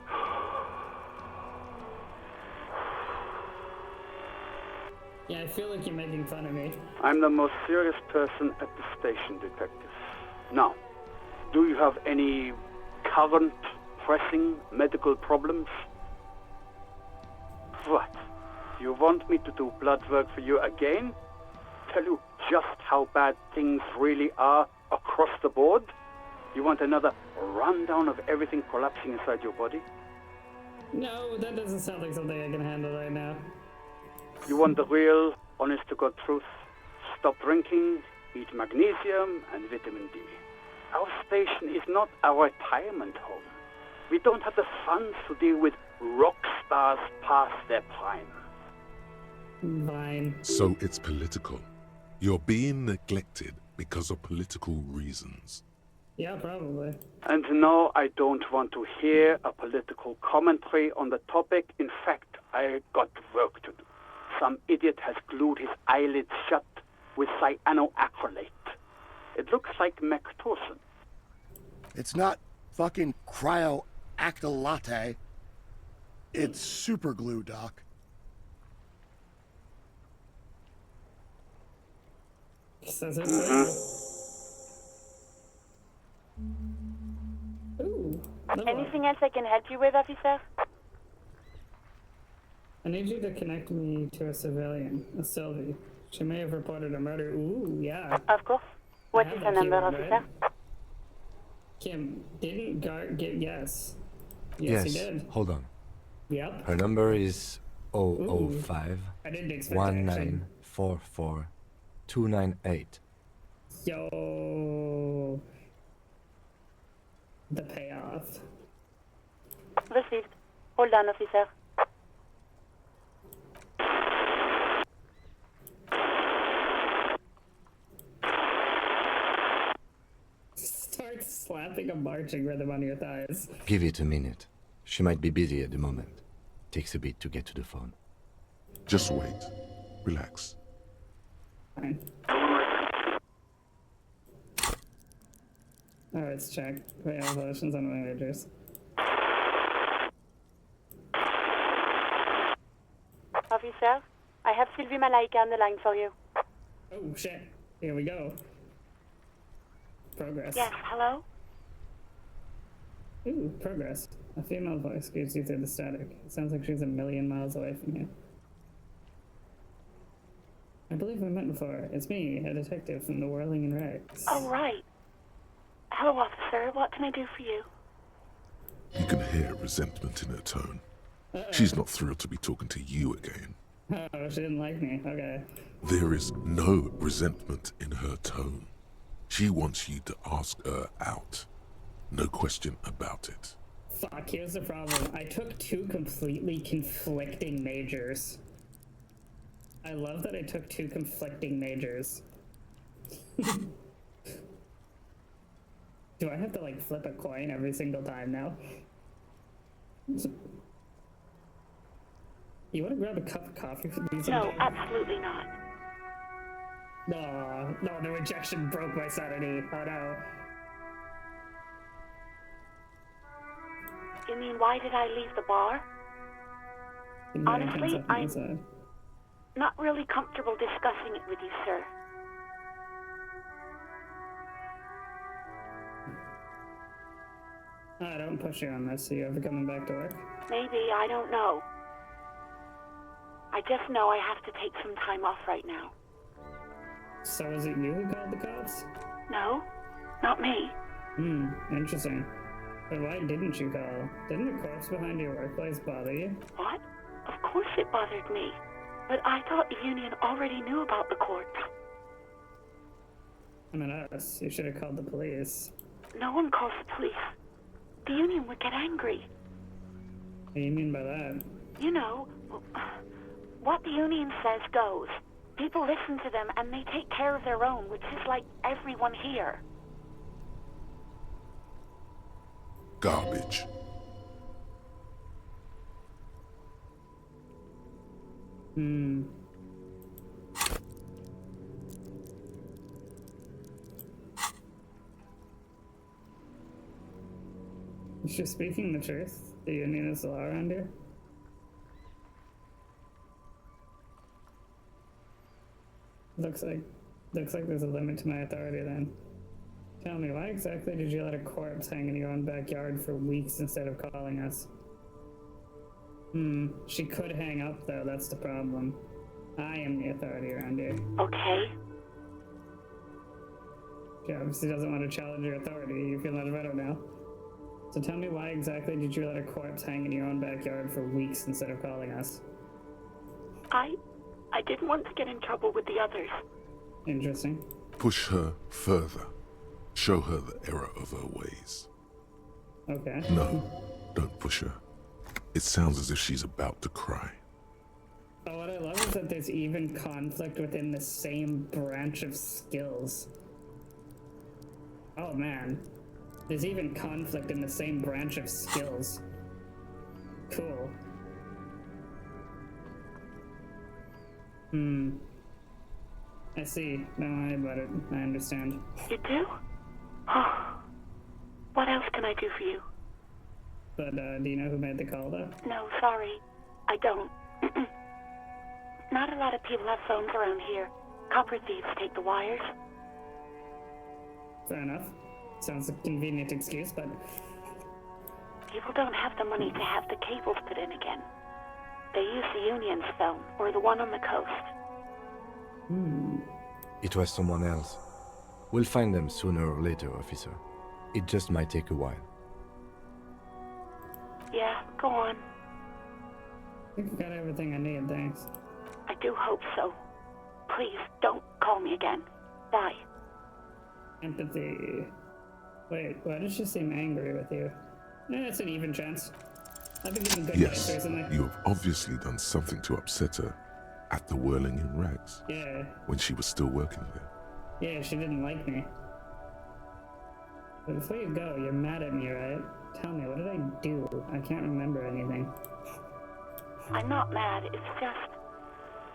Yeah, I feel like you're making fun of me. I'm the most serious person at the station, detective. Now, do you have any current, pressing medical problems? What? You want me to do blood work for you again? Tell you just how bad things really are across the board? You want another rundown of everything collapsing inside your body? No, that doesn't sound like something I can handle right now. You want the real, honest-to-God truth? Stop drinking, eat magnesium and vitamin D. Our station is not a retirement home. We don't have the funds to deal with rock stars past their prime. Fine. So it's political. You're being neglected because of political reasons. Yeah, probably. And no, I don't want to hear a political commentary on the topic. In fact, I got work to do. Some idiot has glued his eyelids shut with cyanoacrylate. It looks like Mactorson. It's not fucking cryoactylate. It's super glue, Doc. Says it. Ooh. Anything else I can help you with, officer? I need you to connect me to a civilian, a Sylvie. She may have reported a murder. Ooh, yeah. Of course. What I is have her that number, keyword, officer? right? Kim, didn't Gart get yes? Yes, he did. Hold on. Yep. Her number is 005 I didn't expect that, actually. 1944 298. Yo. The payoff. Received. Hold on, officer. Start slapping a marching rhythm on your thighs. Give it a minute. She might be busy at the moment. Takes a bit to get to the phone. Just wait. Relax. Fine. Alright, let's check. Wait, evolutions on managers. Officer, I have Sylvie Malaika on the line for you. Oh, shit. Here we go. Progress. Yes, hello? Ooh, progress. A female voice greets you through the static. It sounds like she's a million miles away from you. I believe we met before. It's me, a detective from the Whirling in Rags. Oh, right. Hello, officer. What can I do for you? You can hear resentment in her tone. She's not thrilled to be talking to you again. Oh, she didn't like me. Okay. There is no resentment in her tone. She wants you to ask her out. No question about it. Fuck, here's the problem. I took two completely conflicting majors. I love that I took two conflicting majors. Do I have to, like, flip a coin every single time now? You want to grab a cup of coffee for me sometime? No, absolutely not. No, the rejection broke my sanity. Oh no. You mean, why did I leave the bar? Honestly, I'm not really comfortable discussing it with you, sir. Don't push you on this. Are you ever coming back to work? Maybe, I don't know. I just know I have to take some time off right now. So is it you who called the cops? No, not me. Interesting. But why didn't you call? Didn't the corpse behind your workplace bother you? What? Of course it bothered me. But I thought the union already knew about the corpse. I mean, us. You should have called the police. No one calls the police. The union would get angry. What do you mean by that? You know, what the union says goes. People listen to them and they take care of their own, which is like everyone here. Garbage. Is she speaking the truth? The union is the law around here? Looks like there's a limit to my authority then. Tell me, why exactly did you let a corpse hang in your own backyard for weeks instead of calling us? She could hang up though, that's the problem. I am the authority around here. Okay. She obviously doesn't want to challenge your authority. You feel much better now. So tell me, why exactly did you let a corpse hang in your own backyard for weeks instead of calling us? I didn't want to get in trouble with the others. Interesting. Push her further. Show her the error of her ways. Okay. No, don't push her. It sounds as if she's about to cry. Oh, what I love is that there's even conflict within the same branch of skills. Oh man. There's even conflict in the same branch of skills. Cool. I see. Don't worry about it. I understand. You do? Oh. What else can I do for you? But, do you know who made the call, though? No, sorry. I don't. Not a lot of people have phones around here. Copper thieves take the wires. Fair enough. Sounds a convenient excuse, but... People don't have the money to have the cables put in again. They use the union's phone, or the one on the coast. It was someone else. We'll find them sooner or later, officer. It just might take a while. Yeah, go on. I think I've got everything I need, thanks. I do hope so. Please, don't call me again. Bye. Empathy. Wait, why does she seem angry with you? It's an even chance. I've been getting good Yes, nights recently. you have obviously done something to upset her at the Whirling in Rags. Yeah. When she was still working there. Yeah, she didn't like me. But before you go, you're mad at me, right? Tell me, what did I do? I can't remember anything. I'm not mad, it's just...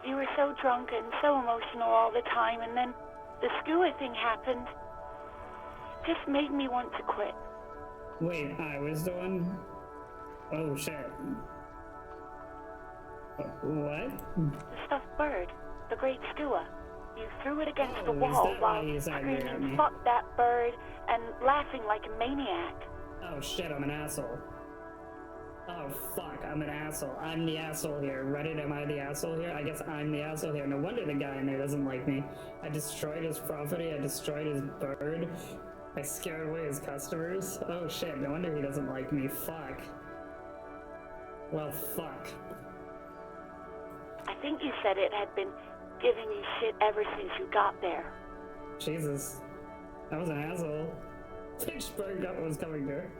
You were so drunk and so emotional all the time, and then the skewer thing happened. It just made me want to quit. Wait, I was the one? Oh, shit. What? The stuffed bird. The great skua. You threw it against the Oh, is wall that while why he's angry at screaming, me? "Fuck that bird," and laughing like a maniac. Oh shit, I'm an asshole. Oh fuck, I'm an asshole. I'm the asshole here. Reddit, am I the asshole here? I guess I'm the asshole here. No wonder the guy in there doesn't like me. I destroyed his property, I destroyed his bird, I scared away his customers. Oh shit, no wonder he doesn't like me. Fuck. Well, fuck. I think you said it had been giving you shit ever since you got there. Jesus. I was an asshole. Pittsburgh got what was coming there.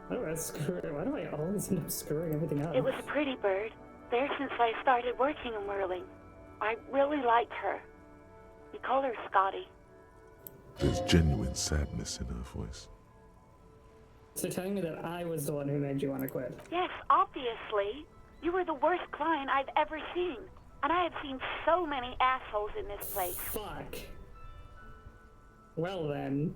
Why do I always end up screwing everything up? It was a pretty bird, there since I started working in whirling. I really liked her. We call her Scotty. There's genuine sadness in her voice. So telling me that I was the one who made you want to quit. Yes, obviously. You were the worst client I've ever seen. And I have seen so many assholes in this place. Fuck. Well then.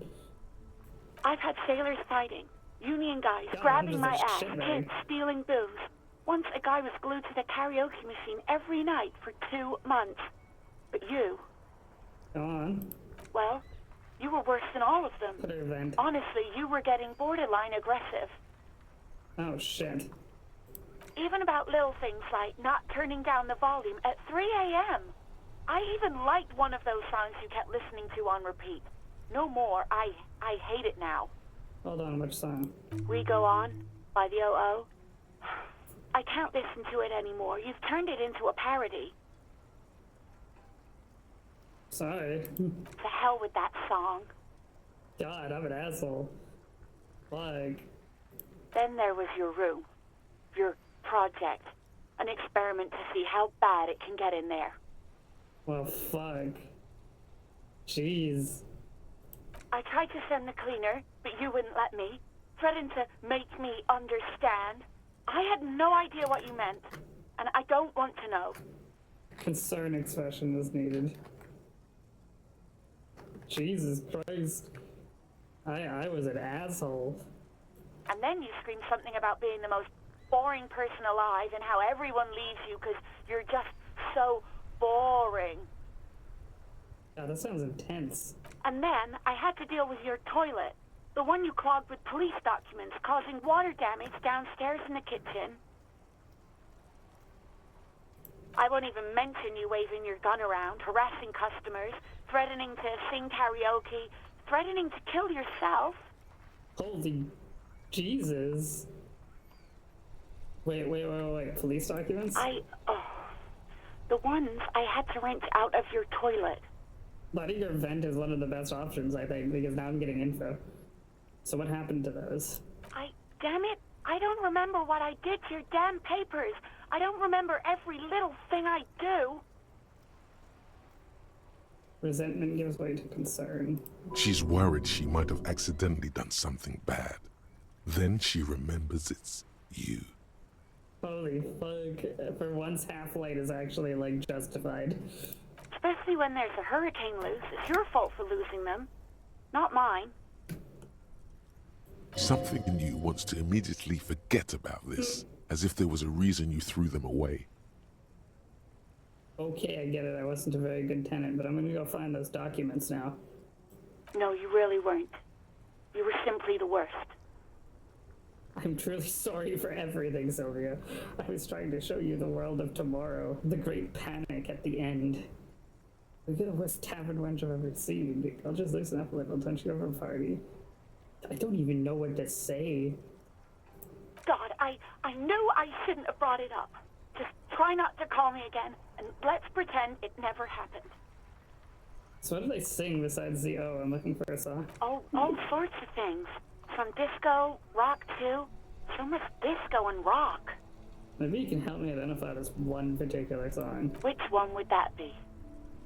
I've had sailors fighting, union guys God, grabbing what my is this ass, shit, kids man? stealing booze. Once a guy was glued to the karaoke machine every night for 2 months. But you, Go on. well, you were worse than all of them. Put her vent. Honestly, you were getting borderline aggressive. Oh shit. Even about little things like not turning down the volume at 3 a.m. I even liked one of those songs you kept listening to on repeat. No more. I hate it now. Hold on, which song? We Go On by the O.O. I can't listen to it anymore. You've turned it into a parody. Sorry. To hell with that song. God, I'm an asshole. Fuck. Then there was your room. Your project. An experiment to see how bad it can get in there. Well, fuck. Jeez. I tried to send the cleaner, but you wouldn't let me. Threatened to make me understand. I had no idea what you meant, and I don't want to know. Concern expression is needed. Jesus Christ. I was an asshole. And then you screamed something about being the most boring person alive and how everyone leaves you because you're just so boring. God, that sounds intense. And then I had to deal with your toilet. The one you clogged with police documents, causing water damage downstairs in the kitchen. I won't even mention you waving your gun around, harassing customers, threatening to sing karaoke, threatening to kill yourself. Holy Jesus. Wait. Police documents? The ones I had to wrench out of your toilet. Letting your vent is one of the best options, I think, because now I'm getting info. So what happened to those? Damn it, I don't remember what I did to your damn papers. I don't remember every little thing I do. Resentment gives way to concern. She's worried she might have accidentally done something bad. Then she remembers it's you. Holy fuck. For once, half light is actually, like, justified. Especially when there's a hurricane loose. It's your fault for losing them, not mine. Something in you wants to immediately forget about this, as if there was a reason you threw them away. Okay, I get it. I wasn't a very good tenant, but I'm gonna go find those documents now. No, you really weren't. You were simply the worst. I'm truly sorry for everything, Sylvia. I was trying to show you the world of tomorrow, the great panic at the end. Look at the worst tavern wench I've ever seen. I'll just loosen up a little, don't you, over a party. I don't even know what to say. God, I knew I shouldn't have brought it up. Just try not to call me again, and let's pretend it never happened. So what do they sing besides the I'm looking for a song? All sorts of things. From disco, rock too. So much disco and rock. Maybe you can help me identify this one particular song. Which one would that be?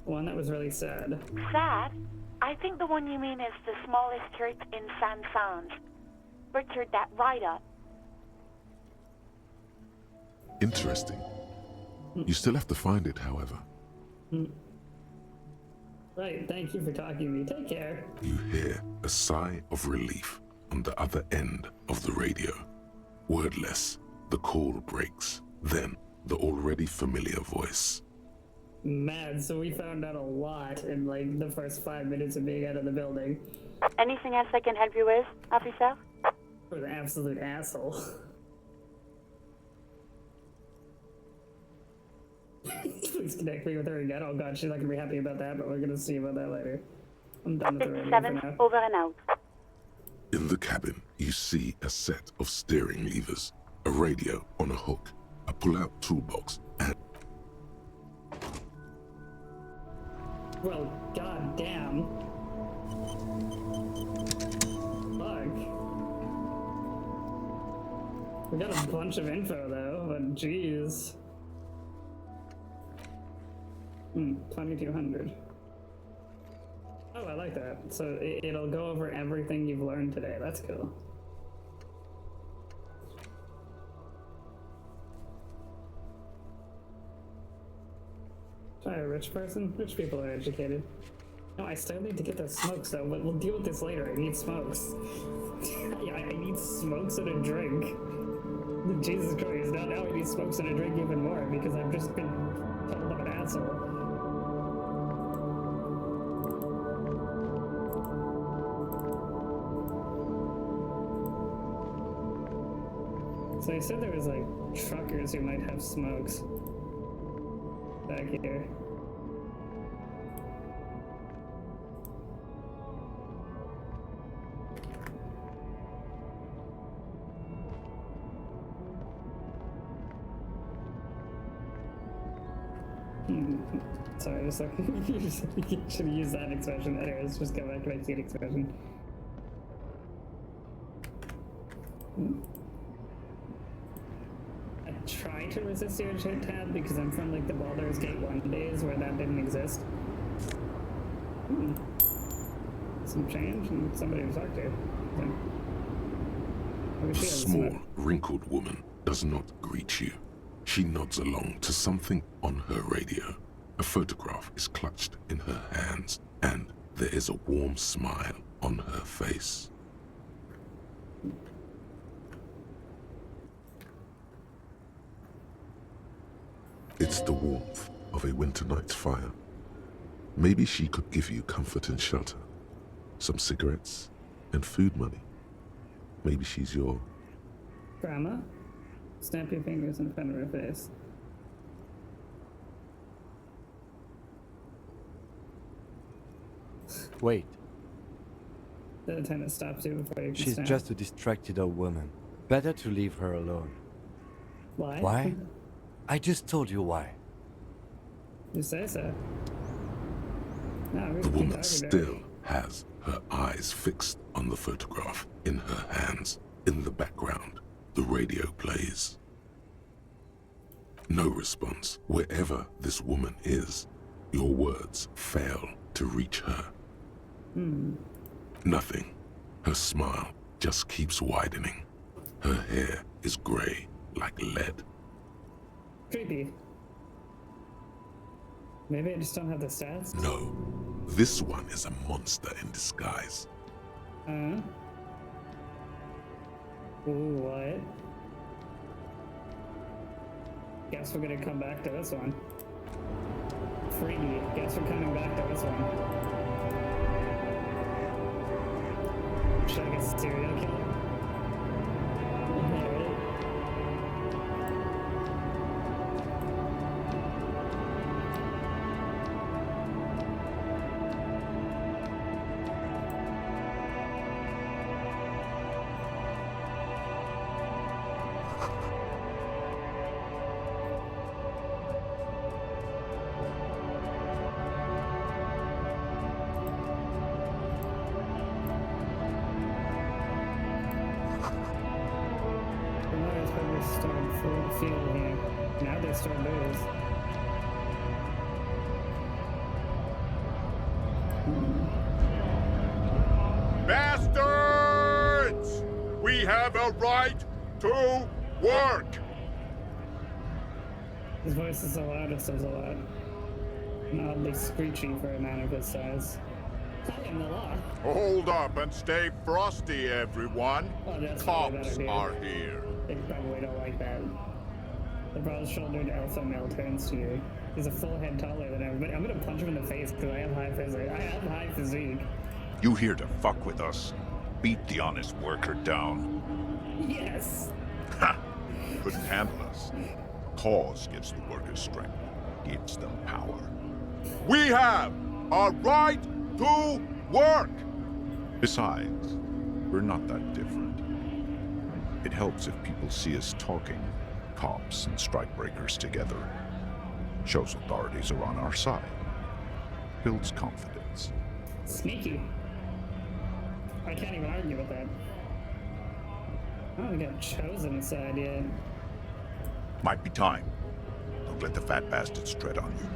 One that was really sad. Sad? I think the one you mean is the smallest church in San Franz. Butchered that right up. Interesting. You still have to find it, however. Right, thank you for talking to me. Take care. You hear a sigh of relief on the other end of the radio. Wordless, the call breaks. Then, the already familiar voice. Mad, so we found out a lot in like the first 5 minutes of being out of the building. Anything else I can help you with, officer? We're an absolute asshole. Please connect me with her again. Oh god, she's not gonna be happy about that, but we're gonna see about that later. I'm done with the radio for 57, now. over and out. In the cabin, you see a set of steering levers, a radio on a hook, a pull-out toolbox, and Well, god damn. Fuck. We got a bunch of info though, but jeez. 2200. Oh, I like that. So it'll go over everything you've learned today. That's cool. Try a rich person? Rich people are educated. No, I still need to get those smokes though, but we'll deal with this later. I need smokes. Yeah, I need smokes and a drink. Jesus Christ, now I need smokes and a drink even more because I've just been told I'm an asshole. So you said there was like truckers who might have smokes back here. Sorry, just like you should have used that expression. Anyways, just go back to my cute expression. I try to resist your chat tab because I'm from like the Baldur's Gate 1 days where that didn't exist. Some change and somebody to talk to. a small, wrinkled woman does not greet you. She nods along to something on her radio. A photograph is clutched in her hands, and there is a warm smile on her face. It's the warmth of a winter night's fire. Maybe she could give you comfort and shelter, some cigarettes, and food money. Maybe she's your... Grandma? Snap your fingers in front of her face. Wait, The lieutenant stops you before you can she's snap. just a distracted old woman. Better to leave her alone. Why? Why? I just told you why. You say so. No, we The keep woman talking to her. still has her eyes fixed on the photograph in her hands. In the background, the radio plays. No response. Wherever this woman is, your words fail to reach her. Nothing. Her smile just keeps widening. Her hair is gray like lead. Creepy. Maybe I just don't have the stats? No, this one is a monster in disguise. Ooh, what? Guess we're gonna come back to this one. Freaky. Guess we're coming back to this one. Should I get serial killer? Alright. The noise probably started full field here. Now they start booze. Bastards! We have a right to work! His voice is so loud, it says a lot. And oddly screechy for a man of his size. I am the law. Hold up and stay frosty, everyone. Well, that's probably Cops better, dude. are here. They probably don't like that. The broad-shouldered alpha male turns to you. He's a full head taller than everybody. I'm gonna punch him in the face because I have high physique. I have high physique. You here to fuck with us? Beat the honest worker down? Yes! Ha! Couldn't handle us. Cause gives the workers strength, gives them power. We have a right to work! Besides, we're not that different. It helps if people see us talking, cops and strikebreakers together. Shows authorities are on our side. Builds confidence. Sneaky. I can't even argue with that. I don't think I've chosen a side yet. Might be time. Don't let the fat bastards tread on you.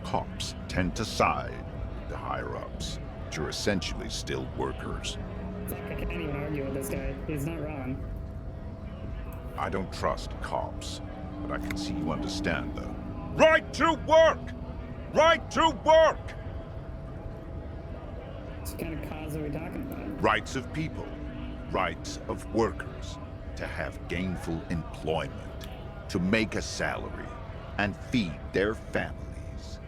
Cops tend to side with the higher-ups, but you're essentially still workers. Fuck, I can't even argue with this guy. He's not wrong. I don't trust cops, but I can see you understand, though. Right to work! Right to work! What kind of cause are we talking about? Rights of people, rights of workers, to have gainful employment, to make a salary, and feed their families.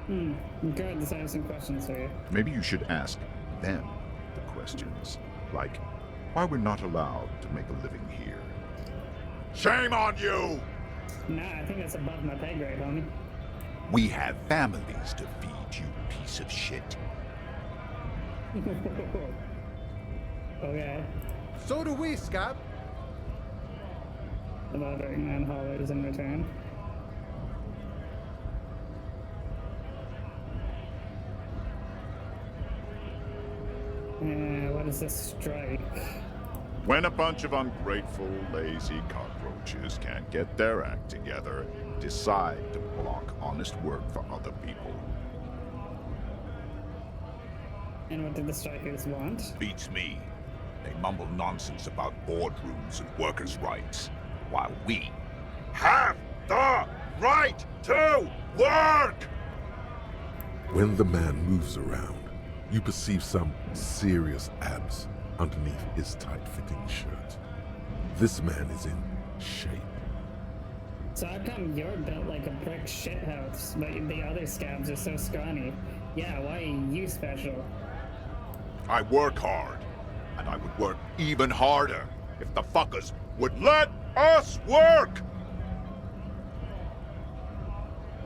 Good, I have some questions for you. Maybe you should ask them the questions, like why we're not allowed to make a living here. Shame on you! Nah, I think that's above my pay grade, homie. We have families to feed, you piece of shit. Okay. So do we, Scab. The mothering man hollers in return. What is this strike? When a bunch of ungrateful, lazy cockroaches can't get their act together, decide to block honest work for other people. And what did the strikers want? Beats me. They mumble nonsense about boardrooms and workers' rights, while we Have the right to work! When the man moves around, you perceive some serious abs underneath his tight-fitting shirt. This man is in shape. So how come you're built like a brick shithouse, but the other scabs are so scrawny? Yeah, why are you special? I work hard, and I would work even harder if the fuckers would let us work!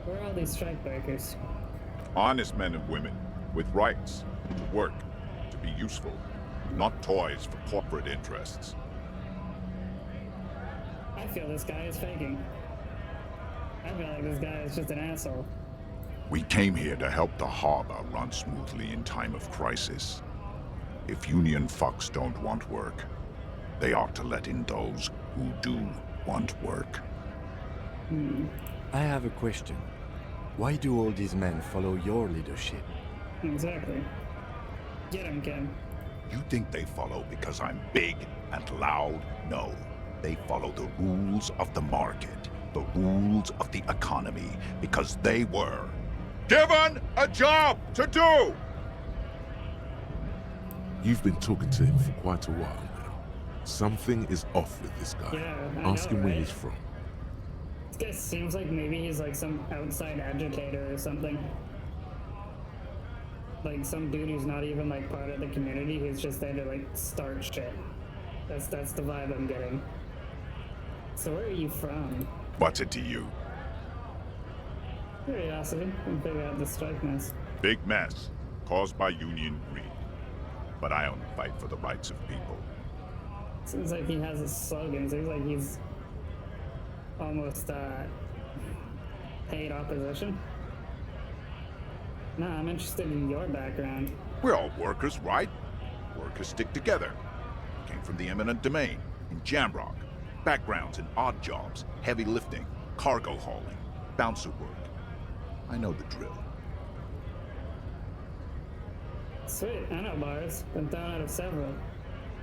Where are all these strikebreakers? Honest men and women with rights to work, to be useful, not toys for corporate interests. I feel this guy is faking. I feel like this guy is just an asshole. We came here to help the harbor run smoothly in time of crisis. If union fucks don't want work, they ought to let in those who do want work. I have a question. Why do all these men follow your leadership? Exactly. Get him, Ken. You think they follow because I'm big and loud? No. They follow the rules of the market, the rules of the economy, because they were Given a job to do! You've been talking to him for quite a while now. Something is off with this guy. Yeah, I Ask know, him where right? he's from. This guy seems like maybe he's like some outside agitator or something. Like some dude who's not even like part of the community, who's just there to like start shit. That's the vibe I'm getting. So where are you from? What's it to you? Curiosity. Can figure out the strike mess. Big mess, caused by union greed. But I only fight for the rights of people. Seems like he has a slogan. Seems like he's almost paid opposition. Nah, I'm interested in your background. We're all workers, right? Workers stick together. Came from the eminent domain, in Jamrock. Backgrounds in odd jobs, heavy lifting, cargo hauling, bouncer work. I know the drill. Sweet, I know bars. Been thrown out of several.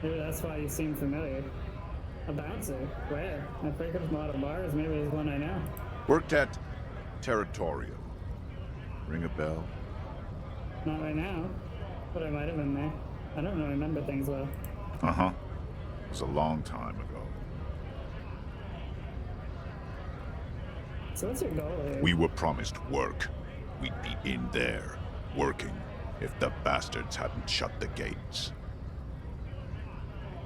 Maybe that's why you seem familiar. A bouncer? Where? I frequent a lot of bars. Maybe there's one I know. Worked at Territorial. Ring a bell? Not right now, but I might have been there. I don't really remember things well. Uh-huh. It was a long time ago. So what's your goal here? We were promised work. We'd be in there, working, if the bastards hadn't shut the gates.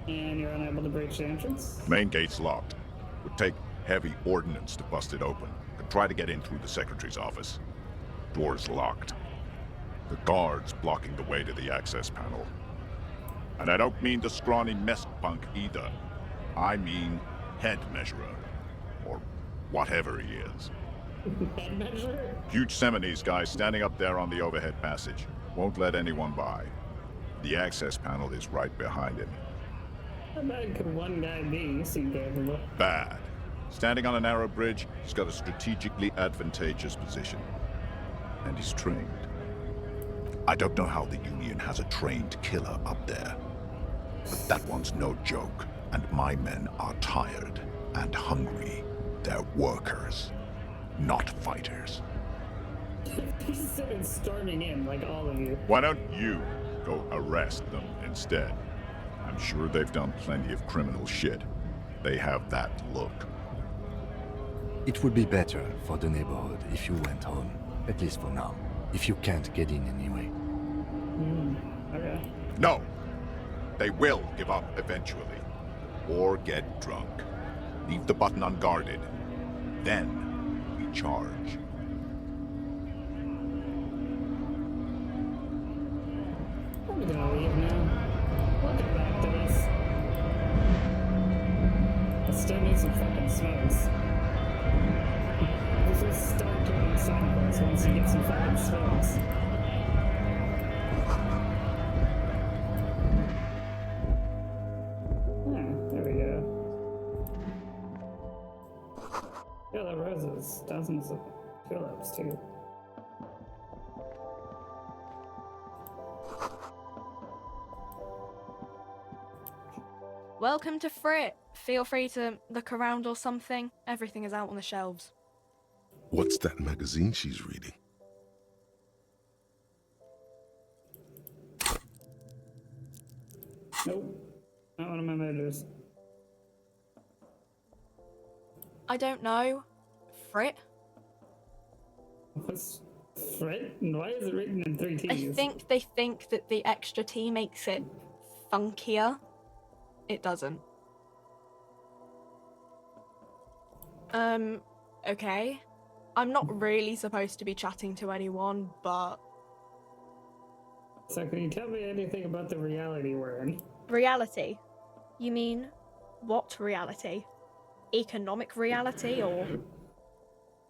And you're unable to breach the entrance? Main gate's locked. Would take heavy ordnance to bust it open. Could try to get in through the secretary's office. Door's locked. The guard's blocking the way to the access panel. And I don't mean the scrawny mess punk either. I mean head measurer. Or whatever he is. Head measure? Huge Seminese guy standing up there on the overhead passage. Won't let anyone by. The access panel is right behind him. How bad could one guy be? You seem capable. Bad. Standing on a narrow bridge, he's got a strategically advantageous position. And he's trained. I don't know how the Union has a trained killer up there. But that one's no joke, and my men are tired and hungry. They're workers, not fighters. He's been storming in, like all of you. Why don't you go arrest them instead? I'm sure they've done plenty of criminal shit. They have that look. It would be better for the neighborhood if you went home, at least for now, if you can't get in anyway. Okay. No! They will give up eventually. Or get drunk. Leave the button unguarded. Then we charge. I'm gonna leave now. We'll get back to this. I still need some fucking smokes. This will start turning sideways once you get some fucking smokes. There we go. Yeah, the roses. Dozens of tulips, too. Welcome to Frit. Feel free to look around or something. Everything is out on the shelves. What's that magazine she's reading? Nope. Not one of my majors. I don't know. Frit? What's Frit? And why is it written in 3 T's? I think they think that the extra T makes it funkier. It doesn't. Okay. I'm not really supposed to be chatting to anyone, but... So can you tell me anything about the reality we're in? Reality? You mean, what reality? Economic reality, or...?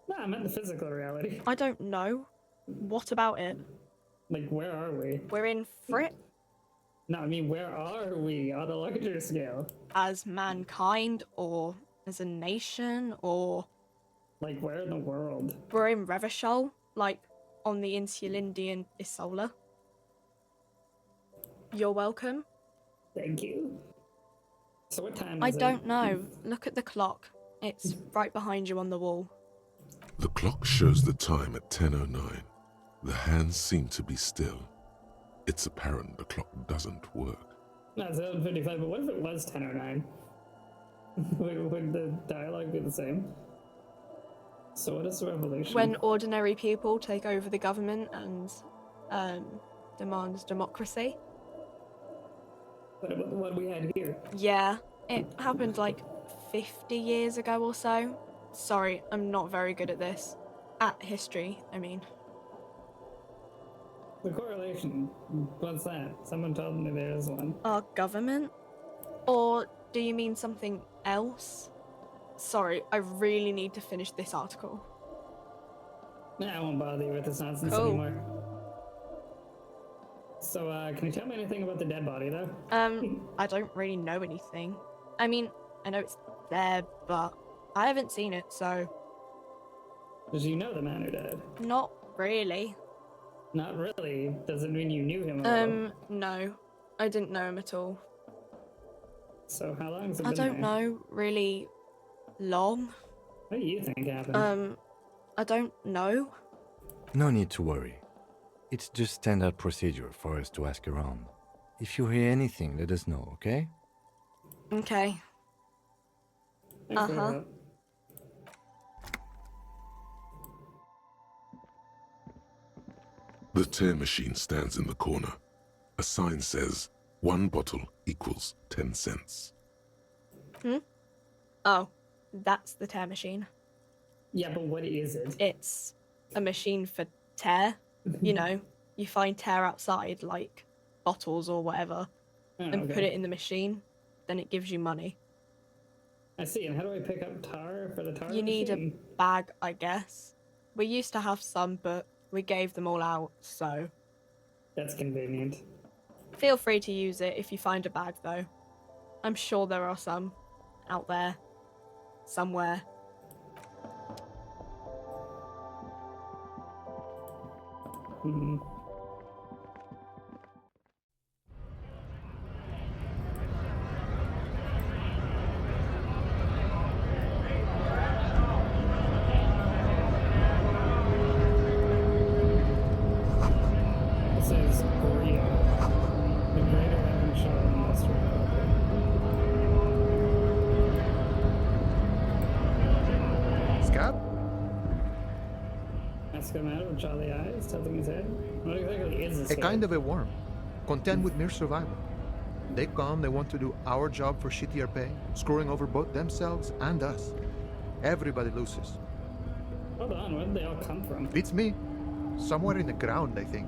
No, I meant the physical reality. I don't know. What about it? Like, where are we? We're in Frit? No, I mean, where are we on a larger scale? As mankind, or as a nation, or... Like, where in the world? We're in Revachol, like, on the Insulindian Isola. You're welcome. Thank you. So what time I is it? don't know. Look at the clock. It's right behind you on the wall. The clock shows the time at 10:09. The hands seem to be still. It's apparent the clock doesn't work. No, it's 11:55, but what if it was 10:09? Would the dialogue be the same? So what is the revolution? When ordinary people take over the government and demand democracy. What about the one we had here? Yeah, it happened like 50 years ago or so. Sorry, I'm not very good at this. At history, I mean. The correlation. What's that? Someone told me there is one. Our government? Or do you mean something else? Sorry, I really need to finish this article. Nah, I won't bother you with this nonsense Cool. anymore. So, can you tell me anything about the dead body, though? I don't really know anything. I mean, I know it's there, but I haven't seen it, so... Did you know the man who died? Not really. Not really? Does it mean you knew him at all? No. I didn't know him at all. So how long has it I been don't there? know, really long. What do you think happened? I don't know. No need to worry. It's just standard procedure for us to ask around. If you hear anything, let us know, okay? Okay. Thanks for uh-huh. that. The tear machine stands in the corner. A sign says, 1 bottle equals 10 cents. Oh, that's the tear machine. Yeah, but what is it? It's a machine for tear. You know, you find tear outside, like bottles or whatever, and put it in the machine, then it gives you money. I see, and how do I pick up tar for the tar You need a machine? bag, I guess. We used to have some, but we gave them all out, so... That's convenient. Feel free to use it if you find a bag, though. I'm sure there are some out there, somewhere. This is Korea, the Greater Hielmdall Industrial Company. Scab? Ask him out with jolly eyes, tilting his head. What exactly is this? A kind of a worm, content with mere survival. They come, they want to do our job for shittier pay, screwing over both themselves and us. Everybody loses. Hold on, where did they all come from? Beats me. Somewhere in the ground, I think.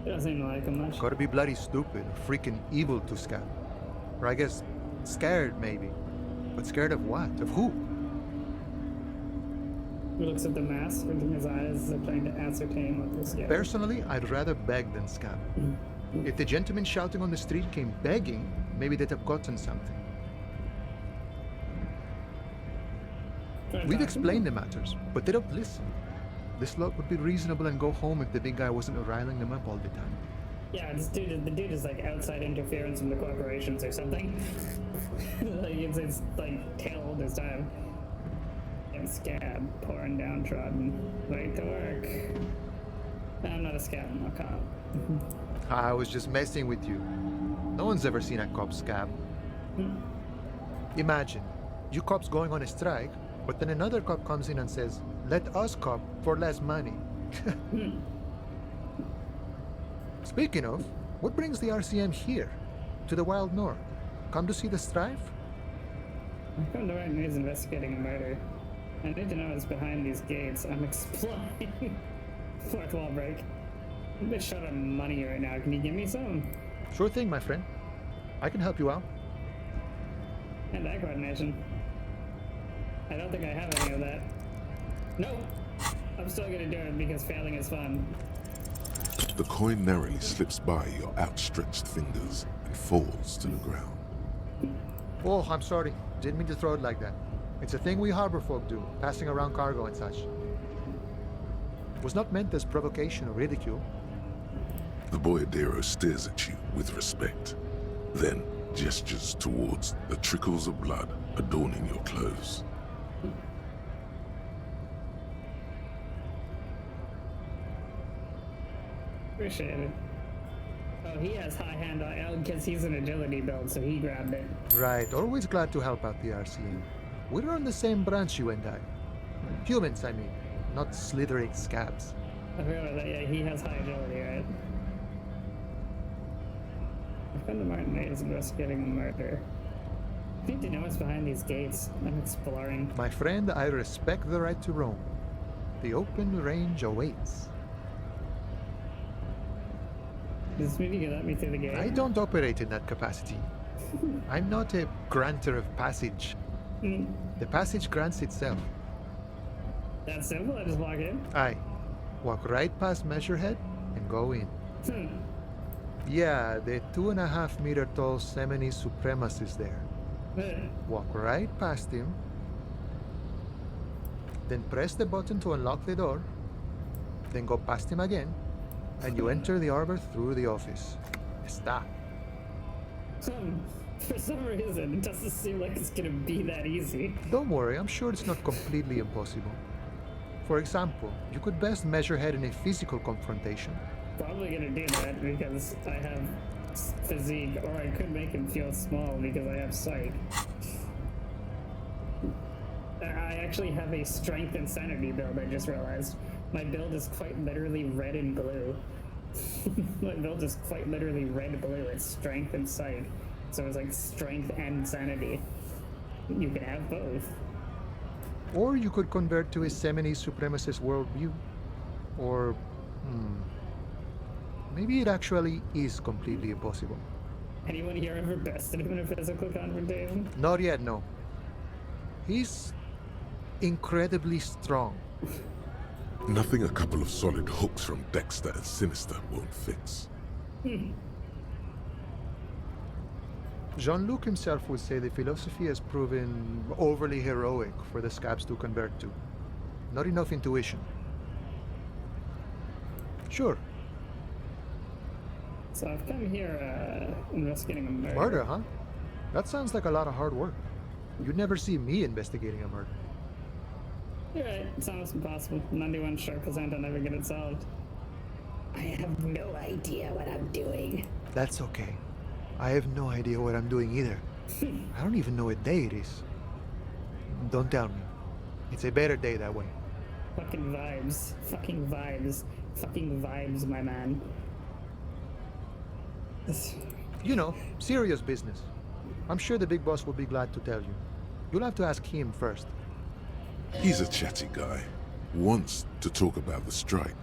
It doesn't seem like him much. Gotta be bloody stupid or freaking evil to Scab. Or I guess scared, maybe. But scared of what? Of who? He looks at the mask, squinting his eyes as if trying to ascertain what they're scared. Personally, I'd rather beg than scab. If the gentleman shouting on the street came begging, maybe they'd have gotten something. We've explained the matters, but they don't listen. This lot would be reasonable and go home if the big guy wasn't riling them up all the time. Yeah, the dude is like outside interference from the corporations or something. Like it's like tail all this time. And scab, pouring downtrodden, right to work. I'm not a scab, I'm a cop. I was just messing with you. No one's ever seen a cop scab. Imagine, you cops going on a strike, but then another cop comes in and says, "Let us cop for less money." Speaking of, what brings the RCM here? To the Wild North? Come to see the strife? I've come to write news investigating a murder. I need to know what's behind these gates. I'm exploring. Fourth wall break. I'm a bit short on money right now. Can you give me some? Sure thing, my friend. I can help you out. And eye coordination. I don't think I have any of that. No! I'm still gonna do it because failing is fun. The coin narrowly slips by your outstretched fingers and falls to the ground. Oh, I'm sorry. Didn't mean to throw it like that. It's a thing we harbor folk do, passing around cargo and such. It was not meant as provocation or ridicule. The boyadero stares at you with respect, then gestures towards the trickles of blood adorning your clothes. Appreciate it. Oh, he has high hand because he's an agility build, so he grabbed it. Right, always glad to help out the RCM. We're on the same branch, you and I. Humans, I mean, not slithering scabs. I forgot about that. Yeah, he has high agility, right? I've come to Martinez investigating a murder. I need to know what's behind these gates. I'm exploring. My friend, I respect the right to roam. The open range awaits. Does this mean you can let me through the gate? I don't operate in that capacity. I'm not a granter of passage. The passage grants itself. That's simple, I just walk in? Aye. Walk right past Measurehead and go in. Yeah, the 2.5 meter tall Semini supremacist there. Walk right past him. Then press the button to unlock the door. Then go past him again. And you enter the arbor through the office. Stop. For some reason, it doesn't seem like it's gonna be that easy. Don't worry, I'm sure it's not completely impossible. For example, you could best Measurehead in a physical confrontation. Probably gonna do that because I have physique, or I could make him feel small because I have sight. I actually have a strength and sanity build, I just realized. My build is quite literally red and blue. My build is quite literally red-blue. It's strength and psych. So it's like strength and sanity. You can have both. Or you could convert to a semi-supremacist worldview. Or, maybe it actually is completely impossible. Anyone here ever bested him in a physical confrontation? Not yet, no. He's incredibly strong. Nothing a couple of solid hooks from Dexter and Sinister won't fix. Jean-Luc himself would say the philosophy has proven overly heroic for the scabs to convert to. Not enough intuition. Sure. So I've come here investigating a murder. Murder, huh? That sounds like a lot of hard work. You'd never see me investigating a murder. You're right, it's almost impossible. 91% I'll never get it solved. I have no idea what I'm doing. That's okay. I have no idea what I'm doing either. I don't even know what day it is. Don't tell me. It's a better day that way. Fucking vibes. Fucking vibes. Fucking vibes, my man. You know, serious business. I'm sure the big boss will be glad to tell you. You'll have to ask him first. He's a chatty guy. Wants to talk about the strike.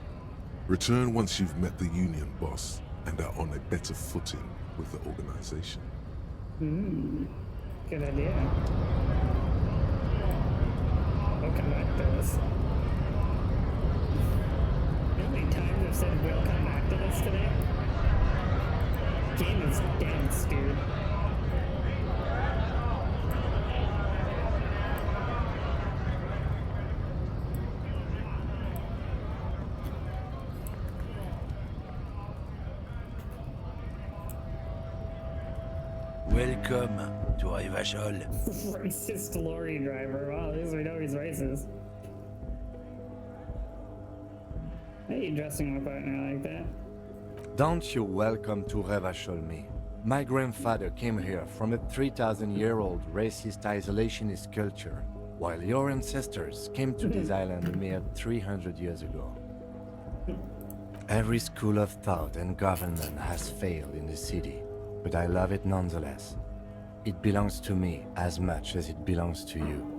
Return once you've met the union boss and are on a better footing with the organization. Good idea. We'll come back to this. How many times I've said we'll come back to this today? Game is dense, dude. Welcome to Hielmdall. Racist lorry driver. Wow, at least we know he's racist. Why are you dressing my partner like that? Don't you welcome to Hielmdall me. My grandfather came here from a 3,000-year-old racist isolationist culture, while your ancestors came to this island a mere 300 years ago. Every school of thought and government has failed in the city, but I love it nonetheless. It belongs to me as much as it belongs to you.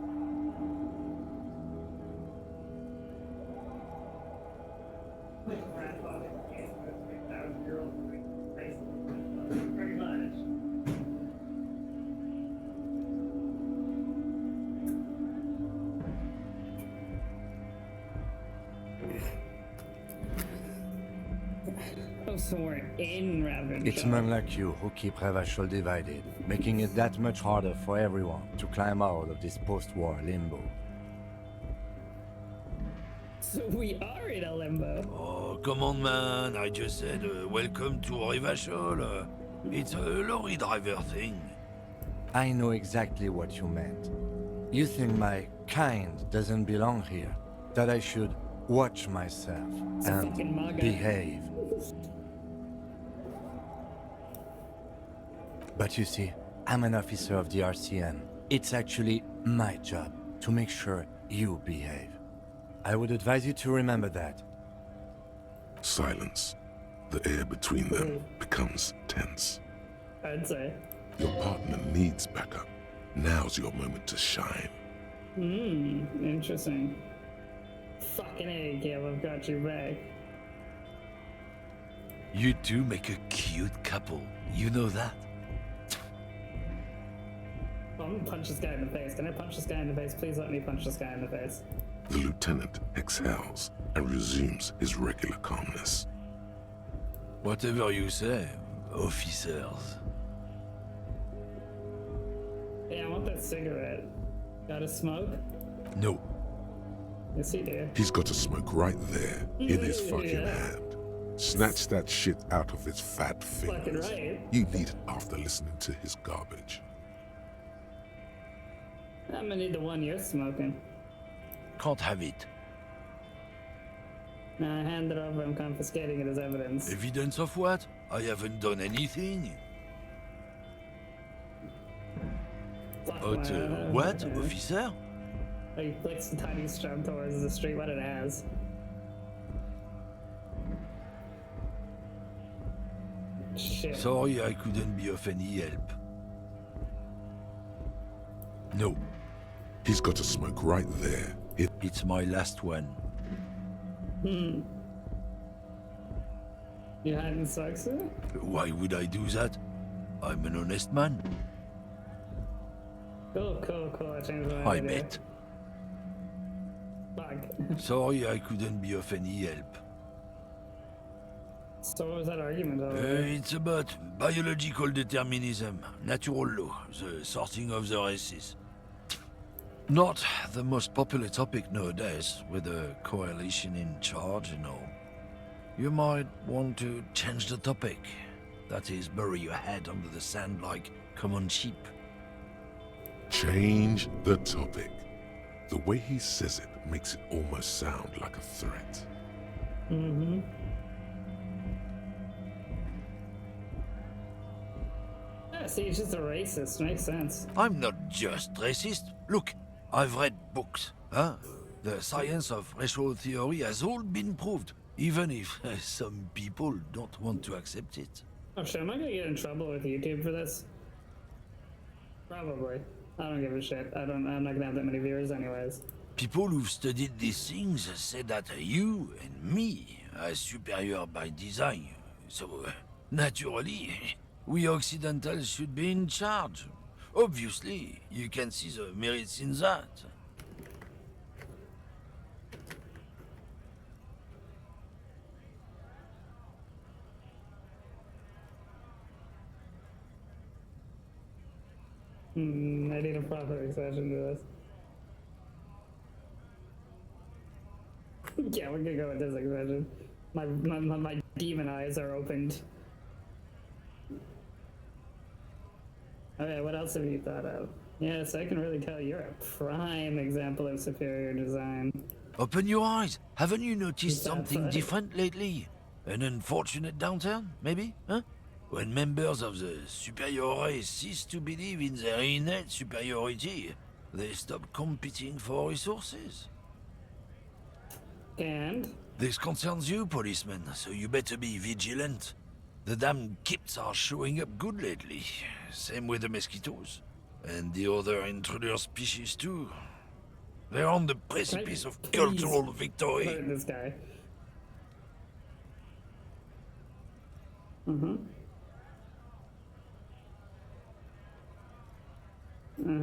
So we're in Ravage. It's men like you who keep Hielmdall divided, making it that much harder for everyone to climb out of this post-war limbo. So we are in a limbo. Oh, come on, man. I just said welcome to Hielmdall. It's a lorry driver thing. I know exactly what you meant. You think my kind doesn't belong here, that I should watch myself and behave. But you see, I'm an officer of the RCM. It's actually my job to make sure you behave. I would advise you to remember that. Silence. The air between them becomes tense. I'd say. Your partner needs backup. Now's your moment to shine. Interesting. Fucking A, Gil, I've got you back. You two make a cute couple. You know that? I'm gonna punch this guy in the face. Can I punch this guy in the face? Please let me punch this guy in the face. The lieutenant exhales and resumes his regular calmness. Whatever you say, officers. Hey, I want that cigarette. Got a smoke? No. Yes, he do. He's got a smoke right there in his fucking hand. Snatch that shit out of his fat fingers. Fucking right. You need it after listening to his garbage. I'm gonna need the one you're smoking. Can't have it. Nah, hand it over. I'm confiscating it as evidence. Evidence of what? I haven't done anything. But what, officer? He flicks the tiny strum towards the street, what it has. Shit. Sorry I couldn't be of any help. No. He's got a smoke right there. It's my last one. You hadn't sex it? Why would I do that? I'm an honest man. Cool. I changed my I idea. bet. Fuck. Sorry I couldn't be of any help. So what was that argument over? It's about biological determinism, natural law, the sorting of the races. Not the most popular topic nowadays, with a coalition in charge and all. You might want to change the topic. That is, bury your head under the sand like common sheep. Change the topic. The way he says it makes it almost sound like a threat. Mm-hmm. Yeah, see, he's just a racist. Makes sense. I'm not just racist. Look, I've read books. The science of racial theory has all been proved, even if some people don't want to accept it. Oh shit, am I gonna get in trouble with YouTube for this? Probably. I don't give a shit. I'm not gonna have that many viewers anyways. People who've studied these things say that you and me are superior by design. So, naturally, we Occidentals should be in charge. Obviously, you can see the merits in that. I need a proper exception to this. Yeah, we're gonna go with this exception. My demon eyes are opened. Okay, what else have you thought of? Yes, I can really tell you're a prime example of superior design. Open your eyes. Haven't you noticed Is that something right? different lately? An unfortunate downturn, maybe? Huh? When members of the superior race cease to believe in their innate superiority, they stop competing for resources. And? This concerns you, policeman, so you better be vigilant. The damn kips are showing up good lately. Same with the mosquitoes. And the other intruder species too. They're on the precipice of cultural victory. Hurt this guy. Mm-hmm.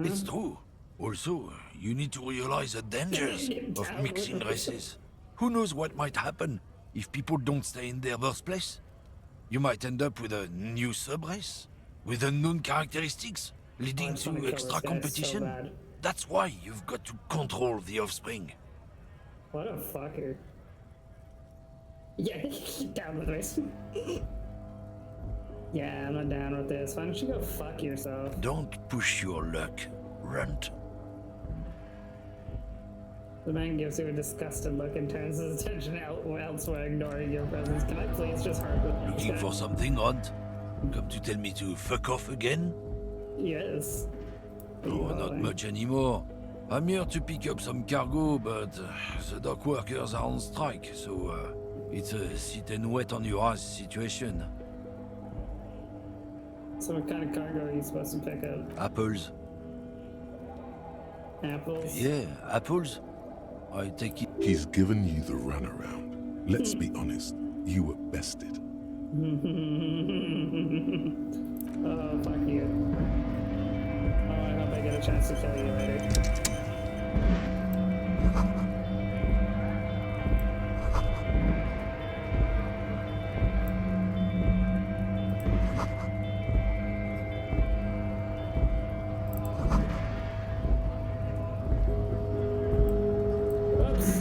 It's true. Also, you need to realize the dangers of mixing races. Who knows what might happen if people don't stay in their birthplace? You might end up with a new subrace, with unknown characteristics, leading to extra competition. That's why you've got to control the offspring. What a fucker. Yeah, down with this. Yeah, I'm not down with this. Why don't you go fuck yourself? Don't push your luck, runt. The man gives you a disgusted look and turns his attention elsewhere, ignoring your presence. Can I please just harp with this Looking guy? for something odd? Come to tell me to fuck off again? Yes. Oh, not much anymore. I'm here to pick up some cargo, but the dock workers are on strike, so it's a sit and wait on your ass situation. So what kind of cargo are you supposed to pick up? Apples. Apples? Yeah, apples. I take it. He's given you the runaround. Let's be honest, you were bested. Oh, fuck you. Oh, I hope I get a chance to kill you later. Whoops.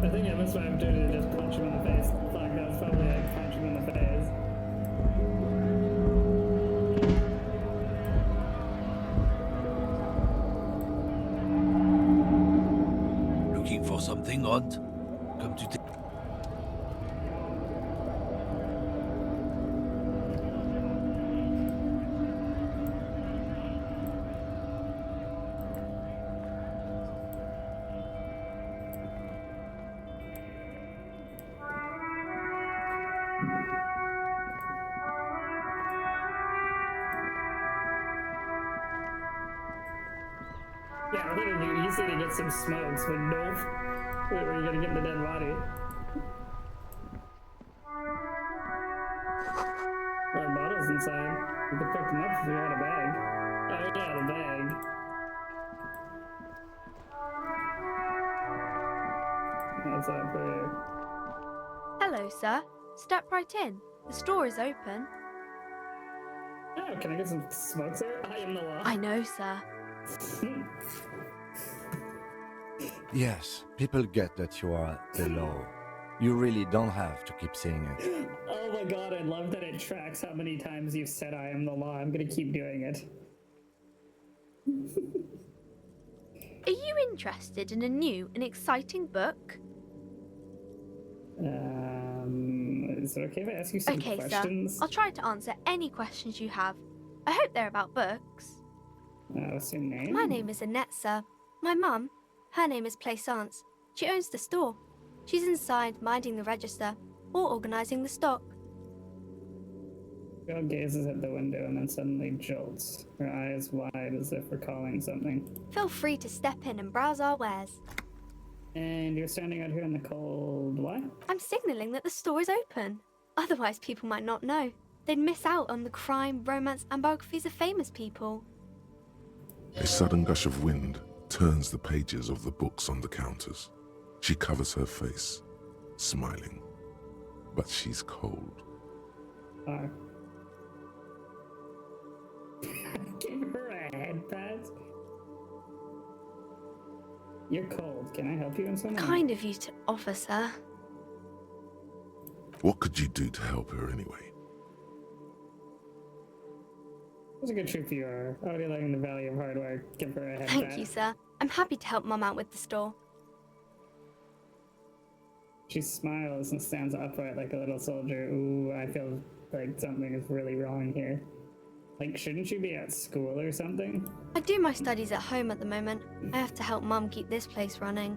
I think I missed my opportunity to just punch him in the face. Fuck, that was probably like punch him in the face. Looking for something odd? Come to take. Yeah, I thought it'd be easy to get some smokes, but nope. Where are you gonna get the dead body? There are bottles inside. You could pick them up if you had a bag. Oh yeah, the bag. What's up for you? Hello, sir. Step right in. The store is open. Oh, can I get some smokes here? I am the law. I know, sir. Yes, people get that you are the law. You really don't have to keep saying it. Oh my god, I love that it tracks how many times you've said I am the law. I'm gonna keep doing it. Are you interested in a new and exciting book? Is it okay if I ask you some Okay, questions? sir. I'll try to answer any questions you have. I hope they're about books. What's your name? My name is Annette, sir. My mum, her name is Plaisance. She owns the store. She's inside minding the register or organising the stock. Girl gazes at the window and then suddenly jolts, her eyes wide as if recalling something. Feel free to step in and browse our wares. And you're standing out here in the cold, what? I'm signalling that the store is open. Otherwise, people might not know. They'd miss out on the crime, romance, and biographies of famous people. A sudden gush of wind turns the pages of the books on the counters. She covers her face, smiling. But she's cold. Give her a head pat. You're cold. Can I help you in some way? Kind of you to offer, sir. What could you do to help her anyway? What's a good troop you are? Already learning the value of hard work. Give her a head Thank pat. you, sir. I'm happy to help Mum out with the store. She smiles and stands upright like a little soldier. Ooh, I feel like something is really wrong here. Like, shouldn't you be at school or something? I do my studies at home at the moment. I have to help Mum keep this place running.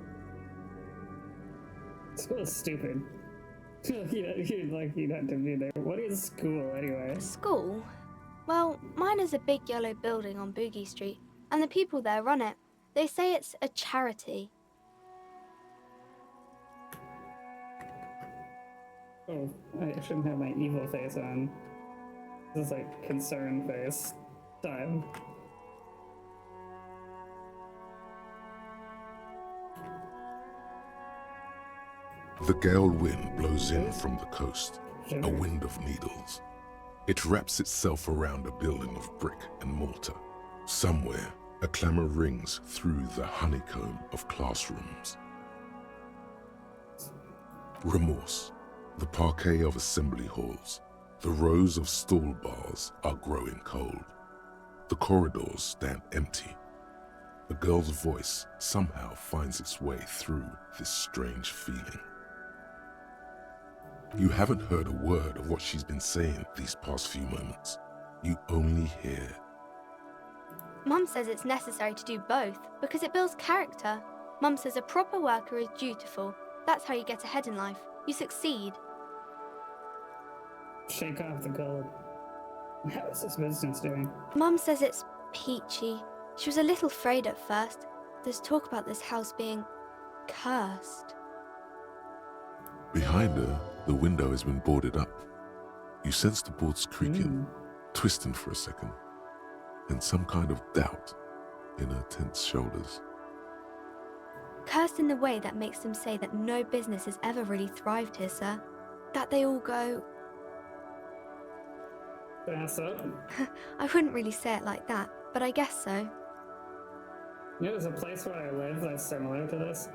School is stupid. You'd have to be there. What is school anyway? School? Well, mine is a big yellow building on Boogie Street, and the people there run it. They say it's a charity. Oh, I shouldn't have my evil face on. This is like concerned face time. The gale wind blows in from the coast, a wind of needles. It wraps itself around a building of brick and mortar. Somewhere, a clamor rings through the honeycomb of classrooms. Remorse, the parquet of assembly halls, the rows of stall bars are growing cold. The corridors stand empty. A girl's voice somehow finds its way through this strange feeling. You haven't heard a word of what she's been saying these past few moments. You only hear. Mum says it's necessary to do both because it builds character. Mum says a proper worker is dutiful. That's how you get ahead in life. You succeed. Shake off the gold. How is this business doing? Mum says it's peachy. She was a little afraid at first. There's talk about this house being cursed. Behind her, the window has been boarded up. You sense the boards creaking, twisting for a second, and some kind of doubt in her tense shoulders. Cursed in the way that makes them say that no business has ever really thrived here, sir. That they all go... Pass up. I wouldn't really say it like that, but I guess so. You know, there's a place where I live that's similar to this.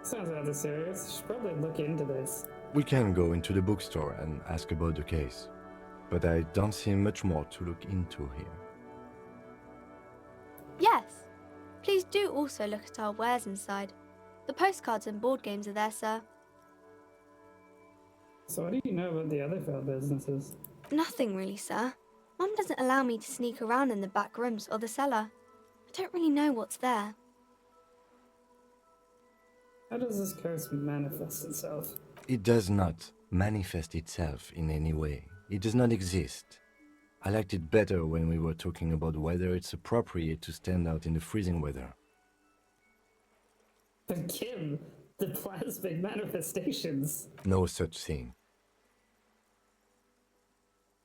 Sounds rather serious. Should probably look into this. We can go into the bookstore and ask about the case, but I don't see much more to look into here. Yes. Please do also look at our wares inside. The postcards and board games are there, sir. So what do you know about the other failed businesses? Nothing really, sir. Mum doesn't allow me to sneak around in the back rooms or the cellar. I don't really know what's there. How does this curse manifest itself? It does not manifest itself in any way. It does not exist. I liked it better when we were talking about whether it's appropriate to stand out in the freezing weather. But Kim, the plasmic manifestations. No such thing.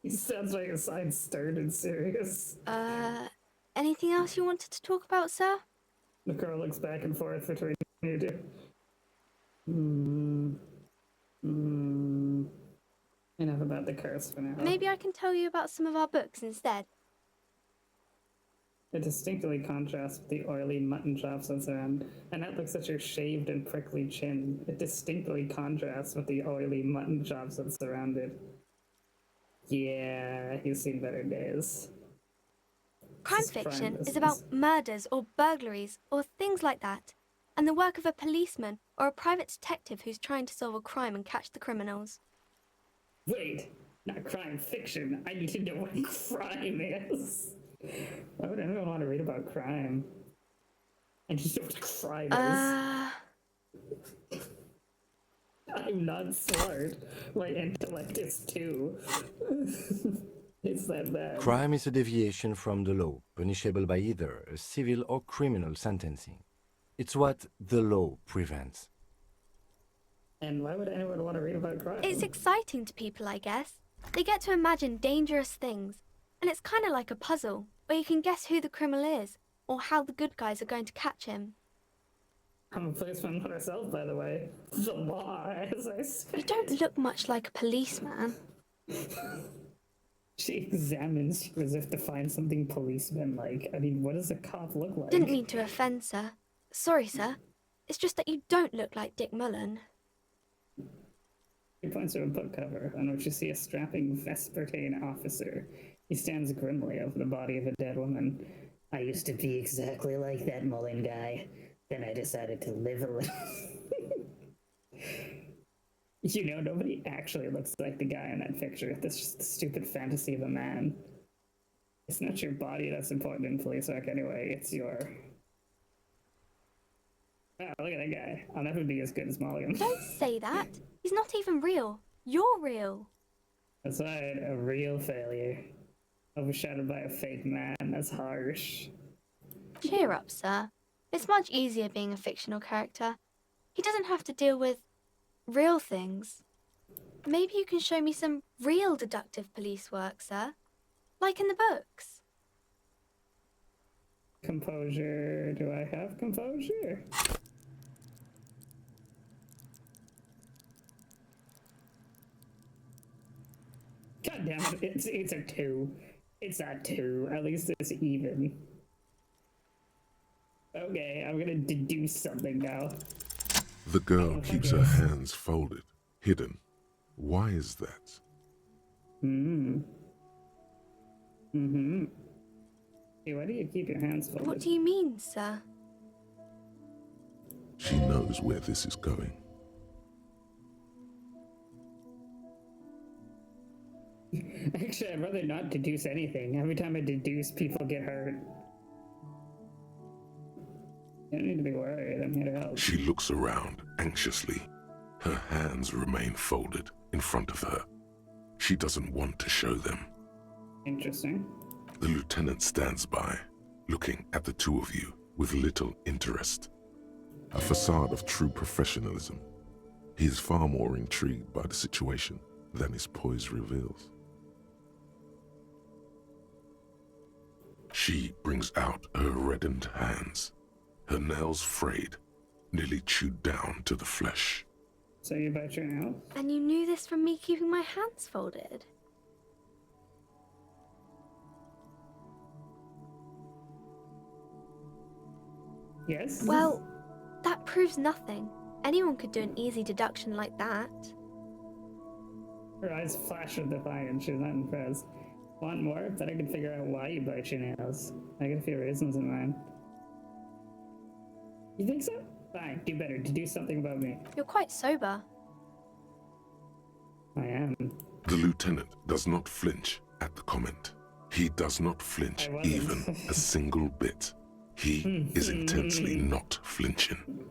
He sounds like a sign stern and serious. Anything else you wanted to talk about, sir? The girl looks back and forth between you two. Enough about the curse for now. Maybe I can tell you about some of our books instead. It distinctly contrasts with the oily mutton chops that surround, and that looks at your shaved and prickly chin. It distinctly contrasts with the oily mutton chops that surround it. Yeah, he's seen better days. Crime fiction is about murders or burglaries or things like that, and the work of a policeman or a private detective who's trying to solve a crime and catch the criminals. Wait, not crime fiction. I need to know what crime is. Why would anyone want to read about crime? I just know what crime is. I'm not smart. My intellect is too. It's that bad. Crime is a deviation from the law, punishable by either a civil or criminal sentencing. It's what the law prevents. And why would anyone want to read about crime? It's exciting to people, I guess. They get to imagine dangerous things, and it's kind of like a puzzle, where you can guess who the criminal is, or how the good guys are going to catch him. I'm a policeman myself, by the way. The law, as I said. You don't look much like a policeman. She examines you as if to find something policeman-like. I mean, what does a cop look like? Didn't mean to offend, sir. Sorry, sir. It's just that you don't look like Dick Mullen. He points to a book cover on which you see a strapping Vespertine officer. He stands grimly over the body of a dead woman. I used to be exactly like that Mullen guy. Then I decided to live a little. You know, nobody actually looks like the guy in that picture. That's just a stupid fantasy of a man. It's not your body that's important in police work anyway, it's your... Oh, look at that guy. I'll never be as good as Mulligan. Don't say that. He's not even real. You're real. That's right, a real failure. Overshadowed by a fake man. That's harsh. Cheer up, sir. It's much easier being a fictional character. He doesn't have to deal with real things. Maybe you can show me some real deductive police work, sir. Like in the books. Composure. Do I have composure? God damn it, it's a 2. It's a 2. At least it's even. Okay, I'm gonna deduce something now. The girl keeps her hands folded, hidden. Why is that? Hey, why do you keep your hands folded? What do you mean, sir? She knows where this is going. Actually, I'd rather not deduce anything. Every time I deduce, people get hurt. You don't need to be worried. I'm here to help. She looks around anxiously. Her hands remain folded in front of her. She doesn't want to show them. Interesting. The lieutenant stands by, looking at the two of you with little interest. A facade of true professionalism. He is far more intrigued by the situation than his poise reveals. She brings out her reddened hands, her nails frayed, nearly chewed down to the flesh. So you bite your nails? And you knew this from me keeping my hands folded? Yes? Well, that proves nothing. Anyone could do an easy deduction like that. Her eyes flash with defiance. She's not impressed. Want more? Bet I can figure out why you bite your nails. I got a few reasons in mind. You think so? Fine, do better. Do something about me. You're quite sober. I am. The lieutenant does not flinch at the comment. He does not flinch even a single bit. He is intensely not flinching.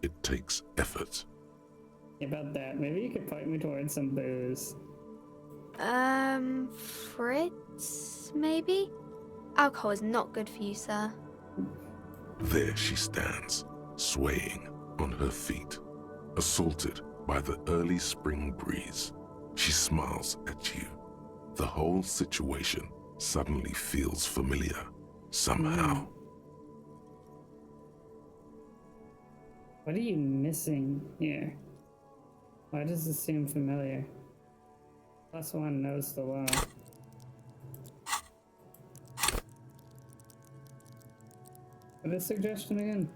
It takes effort. About that, maybe you could point me towards some booze. Fritz, maybe? Alcohol is not good for you, sir. There she stands, swaying on her feet, assaulted by the early spring breeze. She smiles at you. The whole situation suddenly feels familiar, somehow. What are you missing here? Why does this seem familiar? +1 knows the law. What is suggestion again?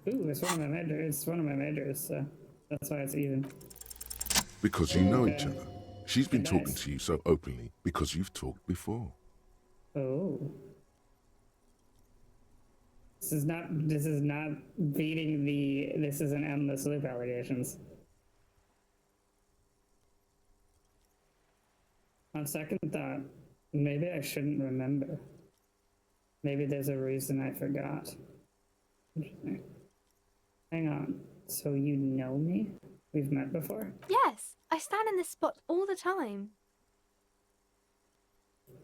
Ooh, it's one of my majors. It's one of my majors, so that's why it's even. Because you know each other. She's been talking to you so openly because you've talked before. Oh. This is not beating the this is an endless loop allegations. On second thought, maybe I shouldn't remember. Maybe there's a reason I forgot. Interesting. Hang on. So you know me? We've met before? Yes, I stand in this spot all the time.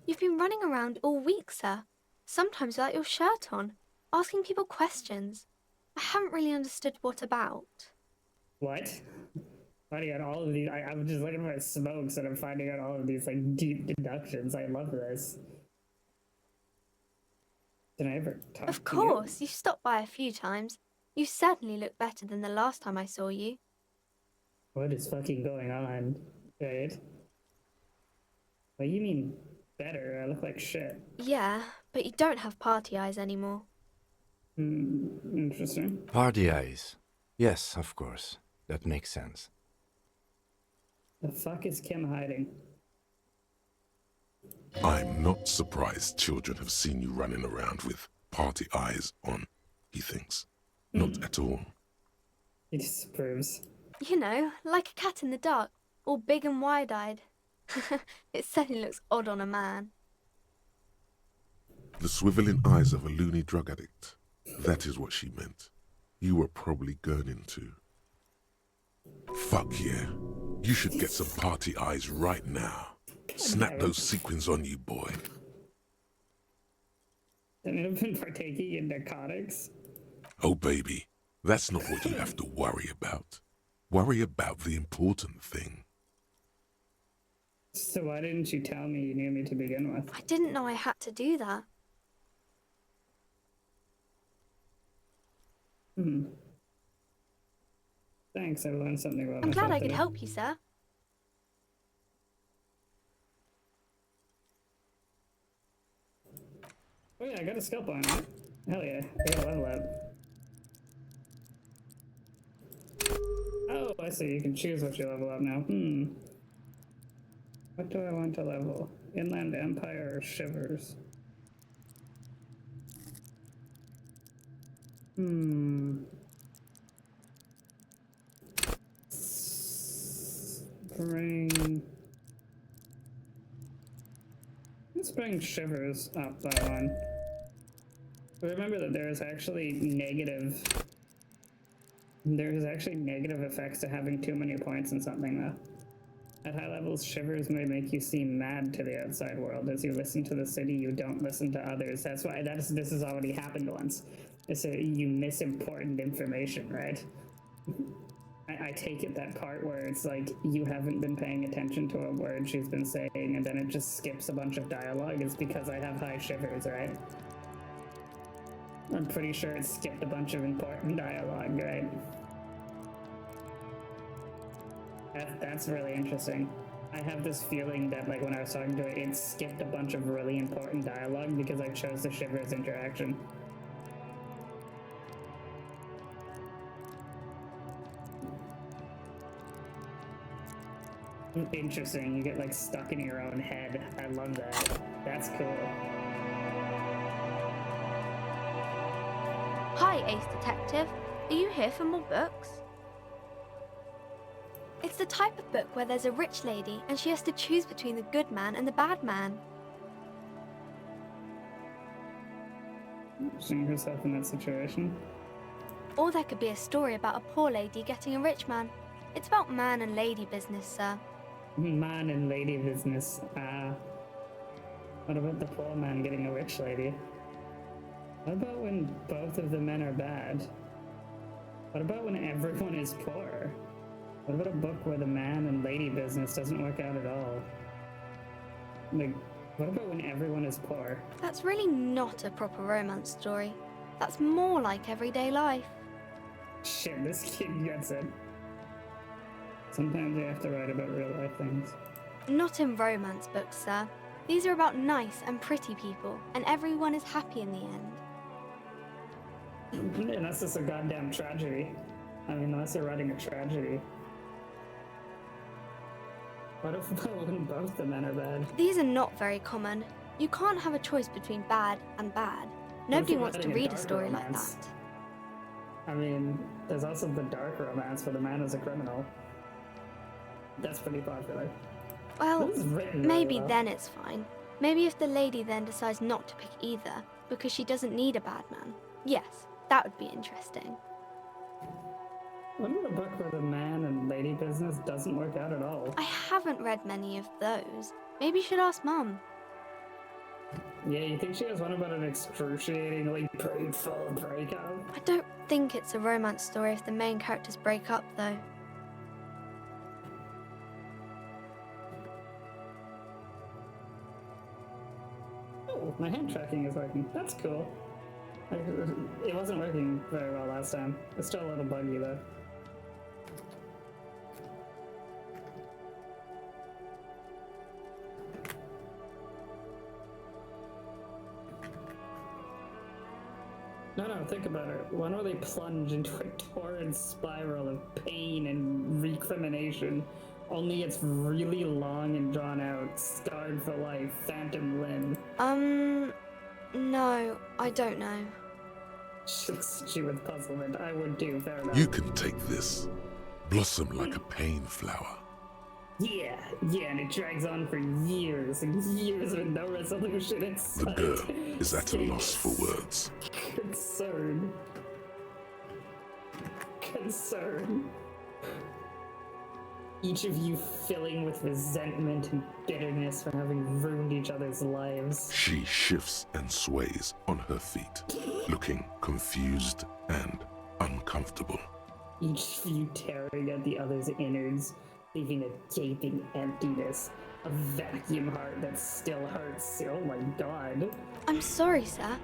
You've been running around all week, sir. Sometimes without your shirt on, asking people questions. I haven't really understood what about. What? Finding out all of these, I'm just looking for smokes and I'm finding out all of these like deep deductions. I love this. Did I ever talk to you? Of course, you've stopped by a few times. You certainly look better than the last time I saw you. What is fucking going on? Right? What do you mean better? I look like shit. Yeah, but you don't have party eyes anymore. Interesting. Party eyes. Yes, of course. That makes sense. The fuck is Kim hiding? I'm not surprised children have seen you running around with party eyes on, he thinks. Not at all. He disapproves. You know, like a cat in the dark, all big and wide-eyed. It certainly looks odd on a man. The swiveling eyes of a loony drug addict. That is what she meant. You were probably gurning too. Fuck yeah. You should get some party eyes right now. Snap those sequins on you, boy. Have you been partaking in narcotics? Oh, baby, that's not what you have to worry about. Worry about the important thing. So why didn't you tell me you knew me to begin with? I didn't know I had to do that. Thanks, I learned something about I'm myself glad I could today. help you, sir. Oh yeah, I got a skill point, right? Hell yeah, I got a level up. Oh, I see, you can choose what you level up now. What do I want to level? Inland Empire or Shivers? Let's bring Shivers up by one. Remember that there is actually negative effects to having too many points in something though. At high levels, Shivers may make you seem mad to the outside world. As you listen to the city, you don't listen to others. That's why this has already happened once. So you miss important information, right? I take it that part where it's like you haven't been paying attention to a word she's been saying and then it just skips a bunch of dialogue is because I have high shivers, right? I'm pretty sure it skipped a bunch of important dialogue, right? That's really interesting. I have this feeling that like when I was talking to it skipped a bunch of really important dialogue because I chose the shivers interaction. Interesting, you get like stuck in your own head. I love that. That's cool. Hi, Ace Detective. Are you here for more books? It's the type of book where there's a rich lady and she has to choose between the good man and the bad man. seeing herself in that situation. Or there could be a story about a poor lady getting a rich man. It's about man and lady business, sir. Man and lady business. What about the poor man getting a rich lady? What about when both of the men are bad? What about when everyone is poor? What about a book where the man and lady business doesn't work out at all? Like, what about when everyone is poor? That's really not a proper romance story. That's more like everyday life. Shit, this kid gets it. Sometimes you have to write about real life things. Not in romance books, sir. These are about nice and pretty people, and everyone is happy in the end. Unless it's a goddamn tragedy. I mean, unless you're writing a tragedy. What if when both the men are bad? These are not very common. You can't have a choice between bad and bad. Nobody wants to read a story like that. I mean, there's also the dark romance where the man is a criminal. That's pretty popular. Well, maybe then it's fine. Maybe if the lady then decides not to pick either, because she doesn't need a bad man. Yes, that would be interesting. What about a book where the man and lady business doesn't work out at all? I haven't read many of those. Maybe you should ask Mum. Yeah, you think she has one about an excruciatingly painful breakup? I don't think it's a romance story if the main characters break up, though. Oh, my hand tracking is working. That's cool. It wasn't working very well last time. It's still a little buggy, though. No, think about it. When will they plunge into a torrid spiral of pain and recrimination? Only it's really long and drawn out, scarred for life, phantom limb. No, I don't know. She with puzzlement. I would do, fair enough. You can take this. Blossom like a pain flower. Yeah, and it drags on for years and years with no resolution in sight. The girl is at a loss for words. Concern. Each of you filling with resentment and bitterness for having ruined each other's lives. She shifts and sways on her feet, looking confused and uncomfortable. Each of you tearing at the other's innards, leaving a gaping emptiness, a vacuum heart that still hurts. Oh my god. I'm sorry, sir.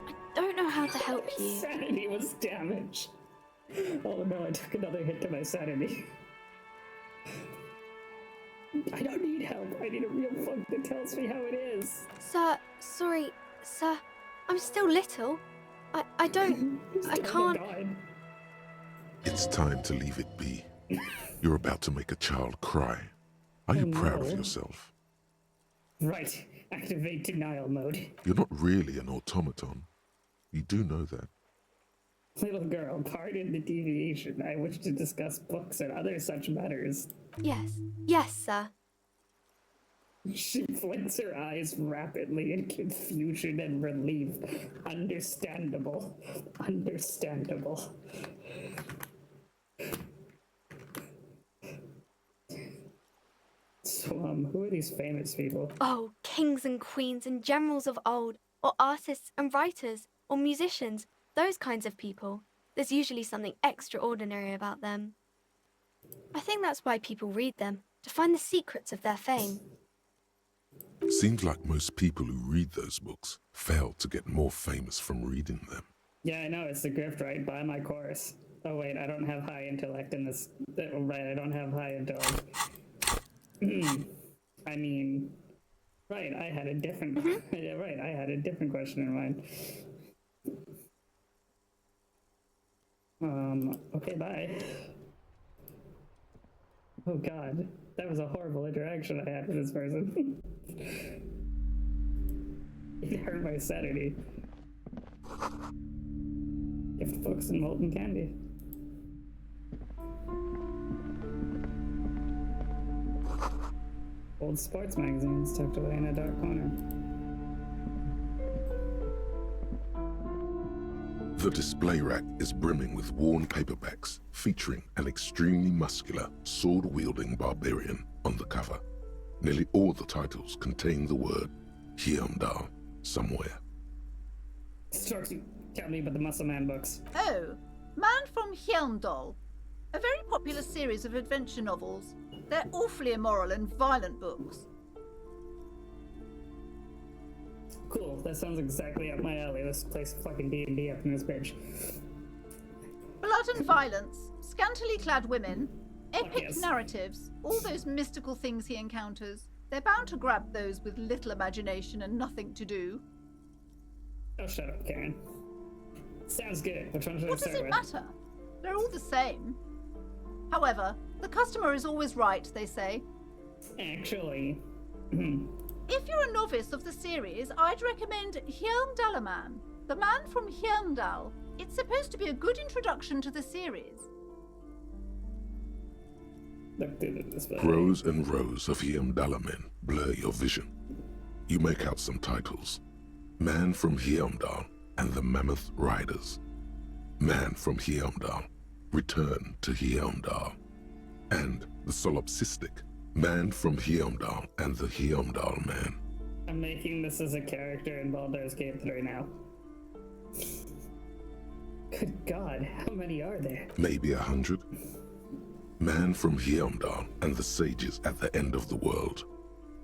I don't know how to help you. Sanity was damaged. Oh no, I took another hit to my sanity. I don't need help. I need a real book that tells me how it is. Sir, sorry, sir. I'm still little. I don't... I can't... It's time to leave it be. You're about to make a child cry. Are you proud of yourself? Right. Activate denial mode. You're not really an automaton. You do know that. Little girl, pardon the deviation. I wish to discuss books and other such matters. Yes, sir. She blinks her eyes rapidly in confusion and relief. Understandable. So, who are these famous people? Oh, kings and queens and generals of old, or artists and writers, or musicians, those kinds of people. There's usually something extraordinary about them. I think that's why people read them, to find the secrets of their fame. Seems like most people who read those books fail to get more famous from reading them. Yeah, I know, it's the grift, right? Buy my course. Oh wait, I don't have high intellect in this. Right, I don't have high intellect. I mean, right, I had a different... Yeah, right, I had a different question in mind. Okay, bye. Oh god, that was a horrible interaction I had with this person. It hurt my sanity. Gift books and molten candy. Old sports magazines tucked away in a dark corner. The display rack is brimming with worn paperbacks featuring an extremely muscular, sword-wielding barbarian on the cover. Nearly all the titles contain the word Hielmdall somewhere. Storksy, tell me about the Muscle Man books. Oh, Man from Hjelmdall. A very popular series of adventure novels. They're awfully immoral and violent books. Cool, that sounds exactly up my alley. Let's play some fucking D&D up in this bitch. Blood and violence, scantily clad women, epic yes. narratives, all those mystical things he encounters. They're bound to grab those with little imagination and nothing to do. Oh, shut up, Karen. Sounds good. Which one should What I does start it matter? They're all the same. However, the customer is always right, they say. Actually... If you're a novice of the series, I'd recommend Hjelmdall, the Man from Hjelmdall. It's supposed to be a good introduction to the series. Rows and rows of Hjelmdall men blur your vision. You make out some titles. Man from Hjelmdall and the Mammoth Riders. Man from Hjelmdall, Return to Hjelmdall. And the solipsistic Man from Hjelmdall and the Hjelmdall Man. I'm making this as a character in Baldur's Gate 3 now. Good God, how many are there? Maybe 100. Man from Hjelmdall and the sages at the end of the world.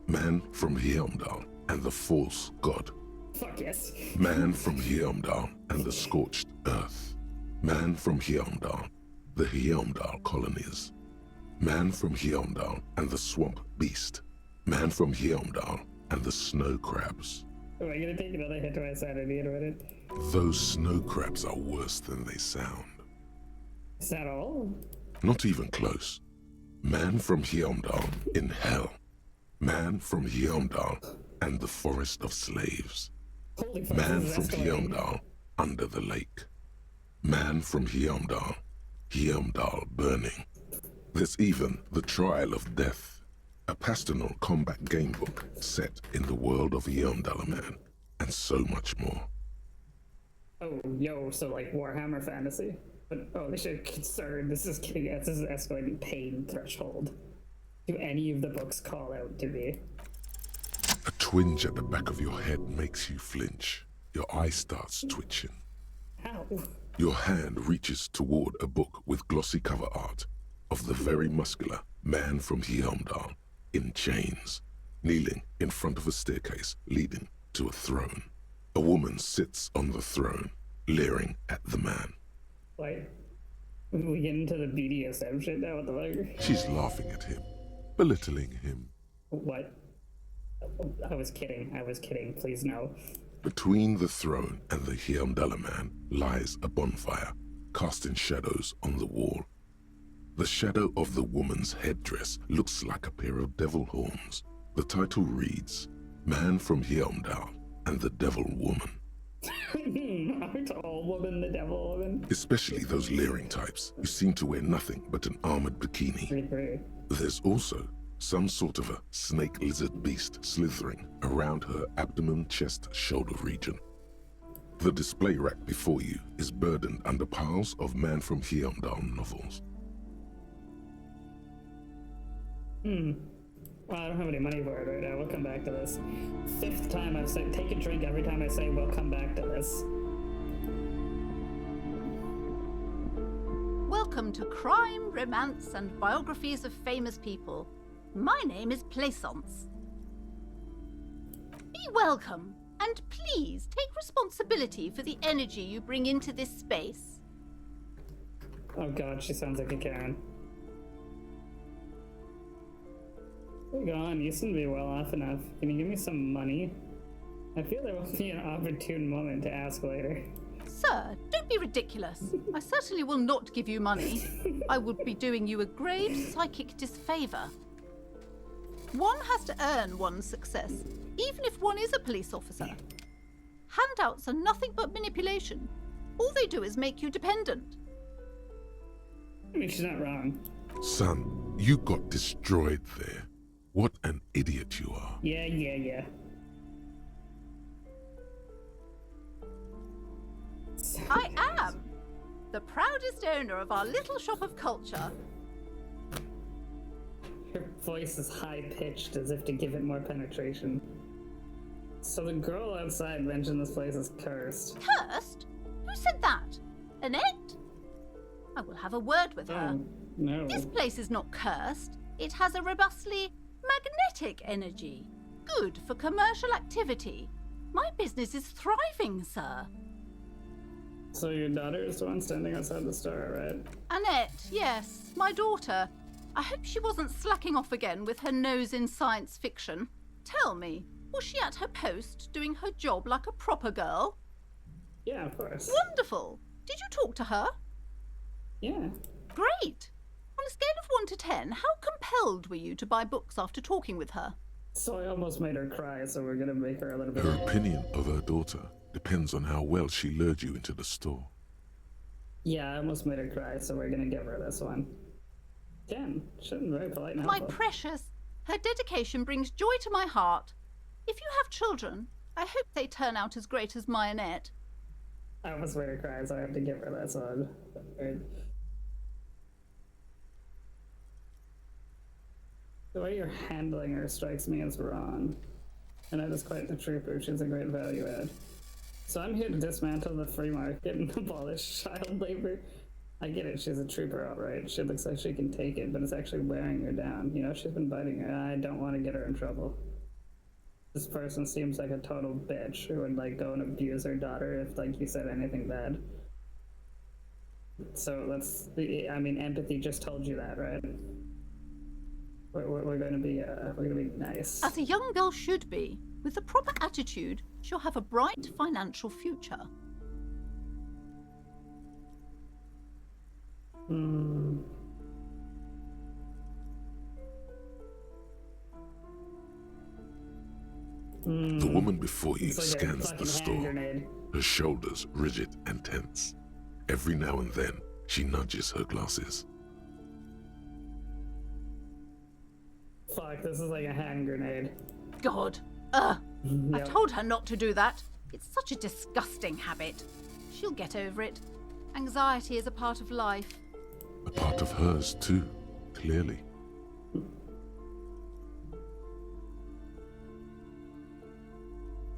Man from Hjelmdall and the false god. Fuck yes. Man from Hjelmdall and the scorched earth. Man from Hjelmdall, the Hjelmdall colonies. Man from Hjelmdall and the swamp beast. Man from Hjelmdall and the snow crabs. Am I gonna take another hit to my sanity in a minute? Those snow crabs are worse than they sound. Is that all? Not even close. Man from Hjelmdall in hell. Man from Hjelmdall and the forest of slaves. Holy fuck, Man this from is escalating. Hjelmdall under the lake. Man from Hjelmdall, Hjelmdall burning. There's even The Trial of Death, a pastoral combat gamebook set in the world of Hjelmdall Man, and so much more. Oh, yo, so like Warhammer Fantasy? But, oh, they should concern. This is escalating pain threshold. Do any of the books call out to me? A twinge at the back of your head makes you flinch. Your eye starts twitching. How? Your hand reaches toward a book with glossy cover art of the very muscular Man from Hjelmdall in chains, kneeling in front of a staircase leading to a throne. A woman sits on the throne, leering at the man. Like, we get into the BDSM shit now, what the fuck? She's laughing at him, belittling him. What? I was kidding, please no. Between the throne and the Hjelmdall Man lies a bonfire, casting shadows on the wall. The shadow of the woman's headdress looks like a pair of devil horns. The title reads, Man from Hjelmdall and the Devil Woman. Aren't all women the devil woman? Especially those leering types who seem to wear nothing but an armored bikini. There's also some sort of a snake lizard beast slithering around her abdomen, chest, shoulder region. The display rack before you is burdened under piles of Man from Hjelmdall novels. Well, I don't have any money for it right now. We'll come back to this. 5th time I've said take a drink every time I say we'll come back to this. Welcome to Crime, Romance, and Biographies of Famous People. My name is Plaisance. Be welcome, and please take responsibility for the energy you bring into this space. Oh god, she sounds like a Karen. Go on, you seem to be well off enough. Can you give me some money? I feel there will be an opportune moment to ask later. Sir, don't be ridiculous. I certainly will not give you money. I would be doing you a grave psychic disfavor. One has to earn one's success, even if one is a police officer. Handouts are nothing but manipulation. All they do is make you dependent. I mean, she's not wrong. Son, you got destroyed there. What an idiot you are. Yeah. I am! The proudest owner of our little shop of culture. Her voice is high-pitched as if to give it more penetration. So the girl outside mentioned this place is cursed. Cursed? Who said that? Annette? I will have a word with her. Oh, no. This place is not cursed. It has a robustly magnetic energy. Good for commercial activity. My business is thriving, sir. So your daughter is the one standing outside the store, right? Annette, yes, my daughter. I hope she wasn't slacking off again with her nose in science fiction. Tell me, was she at her post doing her job like a proper girl? Yeah, of course. Wonderful. Did you talk to her? Yeah. Great. On a scale of 1 to 10, how compelled were you to buy books after talking with her? So I almost made her cry, so we're gonna make her a little bit... Her opinion of her daughter depends on how well she lured you into the store. Yeah, I almost made her cry, so we're gonna give her this one. 10. She's very polite and My helpful. precious, her dedication brings joy to my heart. If you have children, I hope they turn out as great as my Annette. I almost made her cry, so I have to give her this one. Right. The way you're handling her strikes me as wrong. And that is quite the trooper. She's a great value add. So I'm here to dismantle the free market and abolish child labor. I get it, she's a trooper, alright. She looks like she can take it, but it's actually wearing her down. You know, she's been biting her. I don't want to get her in trouble. This person seems like a total bitch who would, like, go and abuse her daughter if, like, you said anything bad. So I mean, empathy just told you that, right? We're gonna be nice. As a young girl should be. With the proper attitude, she'll have a bright financial future. The woman before you It's like a scans fucking the hand store, grenade. her shoulders rigid and tense. Every now and then, she nudges her glasses. Fuck, this is like a hand grenade. God. I Yep. told her not to do that. It's such a disgusting habit. She'll get over it. Anxiety is a part of life. A part of hers, too, clearly.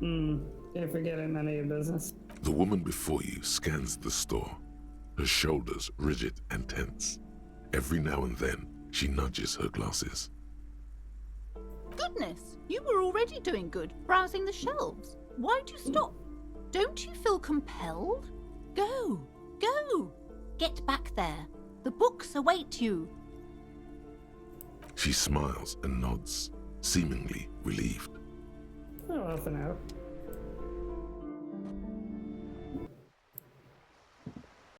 Can't forget it, none of your business. The woman before you scans the store, her shoulders rigid and tense. Every now and then, she nudges her glasses. Goodness, you were already doing good, browsing the shelves. Why'd you stop? Don't you feel compelled? Go, go. Get back there. The books await you. She smiles and nods, seemingly relieved. Oh, well, for now.